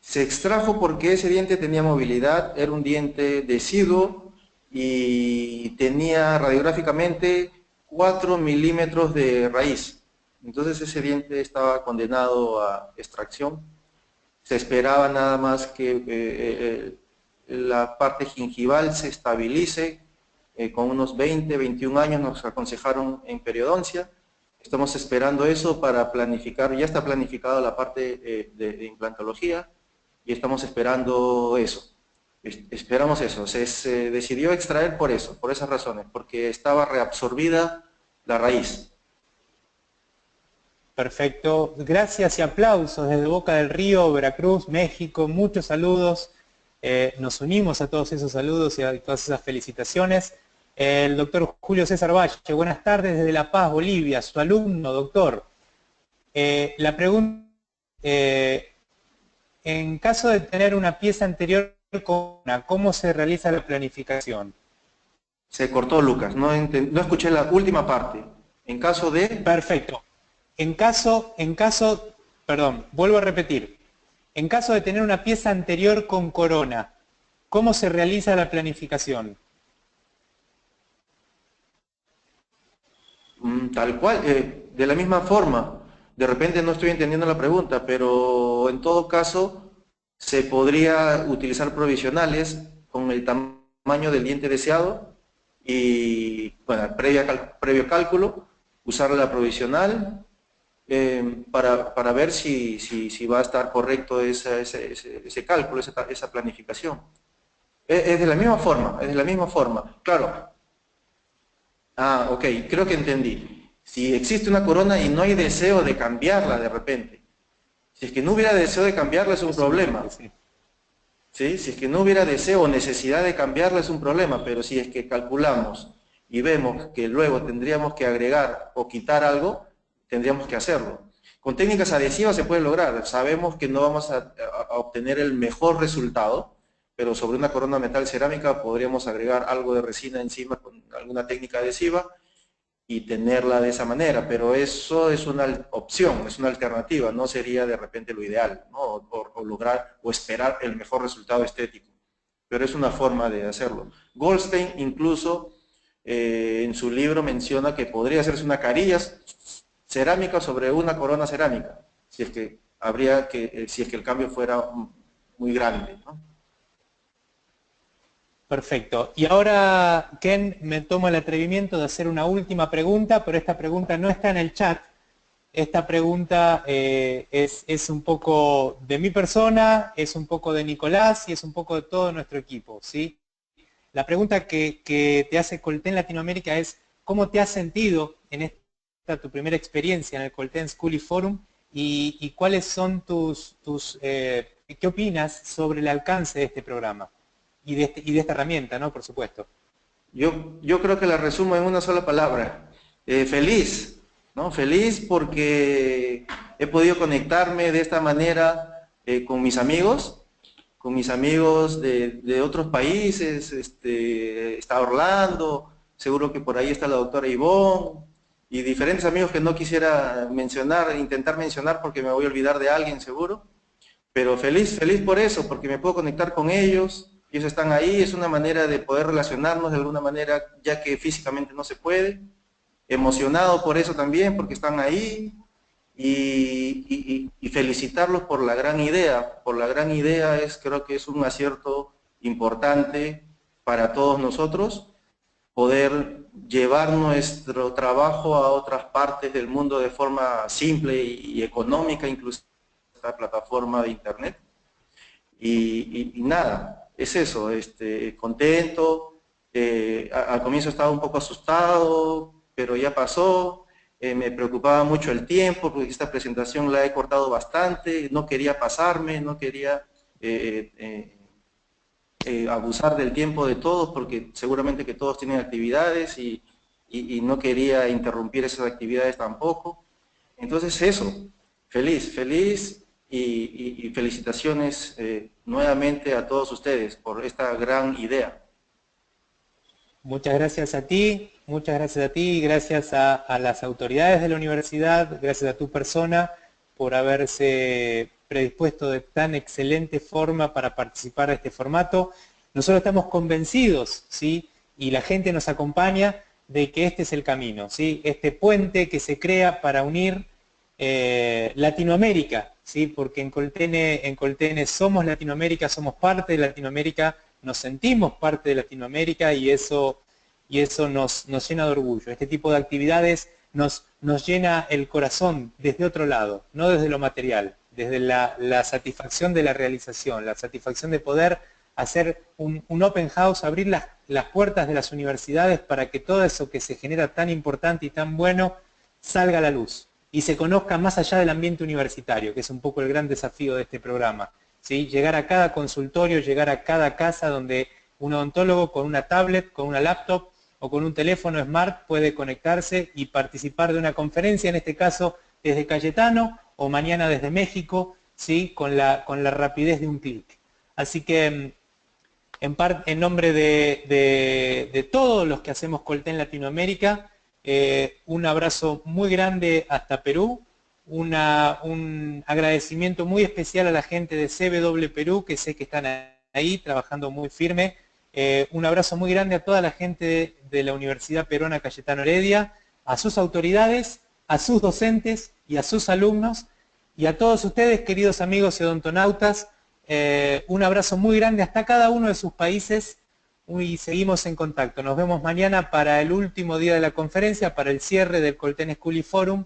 Se extrajo porque ese diente tenía movilidad, era un diente deciduo y tenía radiográficamente 4 milímetros de raíz. Entonces ese diente estaba condenado a extracción. Se esperaba nada más que la parte gingival se estabilice con unos 20, 21 años, nos aconsejaron en periodoncia. Estamos esperando eso para planificar, ya está planificada la parte de implantología y estamos esperando eso. Esperamos eso, se decidió extraer por eso, por esas razones, porque estaba reabsorbida la raíz. Perfecto, gracias y aplausos desde Boca del Río, Veracruz, México, muchos saludos, nos unimos a todos esos saludos y a todas esas felicitaciones. El doctor Julio César Valle, buenas tardes desde La Paz, Bolivia, su alumno, doctor. La pregunta, en caso de tener una pieza anterior, ¿cómo se realiza la planificación? Se cortó, Lucas, no escuché la última parte. En caso de... Perfecto. Perdón, vuelvo a repetir. En caso de tener una pieza anterior con corona, ¿cómo se realiza la planificación? Tal cual, de la misma forma. De repente no estoy entendiendo la pregunta, pero en todo caso se podría utilizar provisionales con el tamaño del diente deseado y, bueno, previo cálculo, usar la provisional para ver si va a estar correcto ese cálculo, esa planificación. Es de la misma forma, claro. Ah, ok, creo que entendí. Si existe una corona y no hay deseo de cambiarla de repente, si es que no hubiera deseo de cambiarla es un problema. ¿Sí? Si es que no hubiera deseo o necesidad de cambiarla es un problema, pero si es que calculamos y vemos que luego tendríamos que agregar o quitar algo, tendríamos que hacerlo. Con técnicas adhesivas se puede lograr, sabemos que no vamos a obtener el mejor resultado, pero sobre una corona metal cerámica podríamos agregar algo de resina encima con alguna técnica adhesiva y tenerla de esa manera, pero eso es una opción, es una alternativa, no sería de repente lo ideal, ¿no? o lograr o esperar el mejor resultado estético, pero es una forma de hacerlo. Goldstein incluso en su libro menciona que podría hacerse una carilla cerámica sobre una corona cerámica, si es que el cambio fuera muy grande, ¿no? Perfecto. Y ahora, Ken, me tomo el atrevimiento de hacer una última pregunta, pero esta pregunta no está en el chat. Esta pregunta es un poco de mi persona, es un poco de Nicolás y es un poco de todo nuestro equipo, ¿sí? La pregunta que te hace Colten Latinoamérica es, ¿cómo te has sentido en esta tu primera experiencia en el Colten School y Forum? Y cuáles son ¿qué opinas sobre el alcance de este programa? Y de esta herramienta, ¿no? Por supuesto. Yo creo que la resumo en una sola palabra. Feliz, ¿no? Feliz porque he podido conectarme de esta manera con mis amigos de otros países. Está Orlando, seguro que por ahí está la doctora Ivonne, y diferentes amigos que no quisiera intentar mencionar porque me voy a olvidar de alguien seguro. pero feliz por eso, porque me puedo conectar con ellos están ahí, es una manera de poder relacionarnos de alguna manera, ya que físicamente no se puede, emocionado por eso también, porque están ahí, y felicitarlos por la gran idea, creo que es un acierto importante para todos nosotros, poder llevar nuestro trabajo a otras partes del mundo de forma simple y económica, incluso esta plataforma de internet. Y nada, es eso, contento, al comienzo estaba un poco asustado, pero ya pasó, me preocupaba mucho el tiempo, porque esta presentación la he cortado bastante, no quería pasarme, no quería abusar del tiempo de todos, porque seguramente que todos tienen actividades y no quería interrumpir esas actividades tampoco. Entonces eso, feliz y felicitaciones nuevamente a todos ustedes por esta gran idea. Muchas gracias a ti, gracias a las autoridades de la universidad, gracias a tu persona por haberse predispuesto de tan excelente forma para participar de este formato. Nosotros estamos convencidos, ¿sí? Y la gente nos acompaña de que este es el camino, ¿sí? Este puente que se crea para unir Latinoamérica, ¿sí? Porque en Coltene somos Latinoamérica, somos parte de Latinoamérica, nos sentimos parte de Latinoamérica y eso nos llena de orgullo. Este tipo de actividades nos llena el corazón desde otro lado, no desde lo material, desde la satisfacción de la realización, la satisfacción de poder hacer un open house, abrir las puertas de las universidades para que todo eso que se genera tan importante y tan bueno salga a la luz y se conozca más allá del ambiente universitario, que es un poco el gran desafío de este programa. ¿Sí? Llegar a cada consultorio, llegar a cada casa donde un odontólogo con una tablet, con una laptop o con un teléfono smart puede conectarse y participar de una conferencia, en este caso desde Cayetano o mañana desde México, ¿sí? con la rapidez de un clic. Así que en nombre de todos los que hacemos Colten Latinoamérica, un abrazo muy grande hasta Perú, un agradecimiento muy especial a la gente de CW Perú, que sé que están ahí trabajando muy firme, un abrazo muy grande a toda la gente de la Universidad Peruana Cayetano Heredia, a sus autoridades, a sus docentes y a sus alumnos, y a todos ustedes, queridos amigos y odontonautas, un abrazo muy grande hasta cada uno de sus países y seguimos en contacto. Nos vemos mañana para el último día de la conferencia, para el cierre del Colten School y Forum.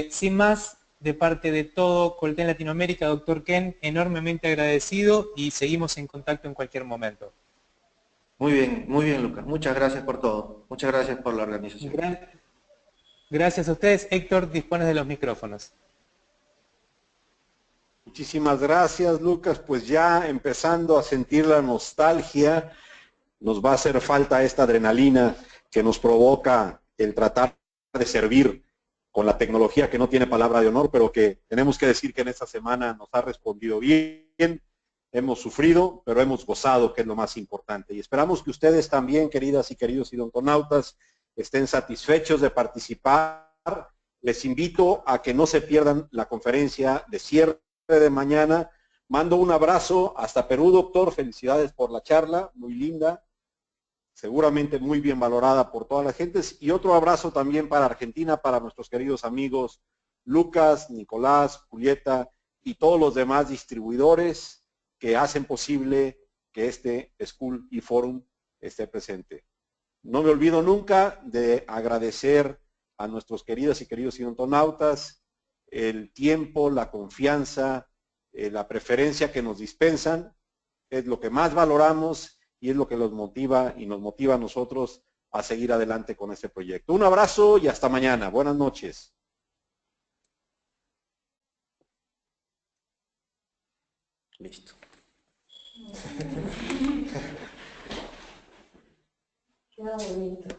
Sin más, de parte de todo Colten Latinoamérica, doctor Ken, enormemente agradecido y seguimos en contacto en cualquier momento. Muy bien, Lucas. Muchas gracias por todo. Muchas gracias por la organización. Gracias a ustedes. Héctor, dispones de los micrófonos. Muchísimas gracias, Lucas. Pues ya empezando a sentir la nostalgia, nos va a hacer falta esta adrenalina que nos provoca el tratar de servir con la tecnología que no tiene palabra de honor, pero que tenemos que decir que en esta semana nos ha respondido bien. Hemos sufrido, pero hemos gozado, que es lo más importante. Y esperamos que ustedes también, queridas y queridos odontonautas, estén satisfechos de participar. Les invito a que no se pierdan la conferencia de cierre de mañana. Mando un abrazo hasta Perú, doctor. Felicidades por la charla, muy linda, seguramente muy bien valorada por todas las gentes. Y otro abrazo también para Argentina, para nuestros queridos amigos Lucas, Nicolás, Julieta y todos los demás distribuidores que hacen posible que este School y Forum esté presente. No me olvido nunca de agradecer a nuestros queridas y queridos odontonautas el tiempo, la confianza, la preferencia que nos dispensan. Es lo que más valoramos y es lo que los motiva y nos motiva a nosotros a seguir adelante con este proyecto. Un abrazo y hasta mañana. Buenas noches. Listo. Qué bonito.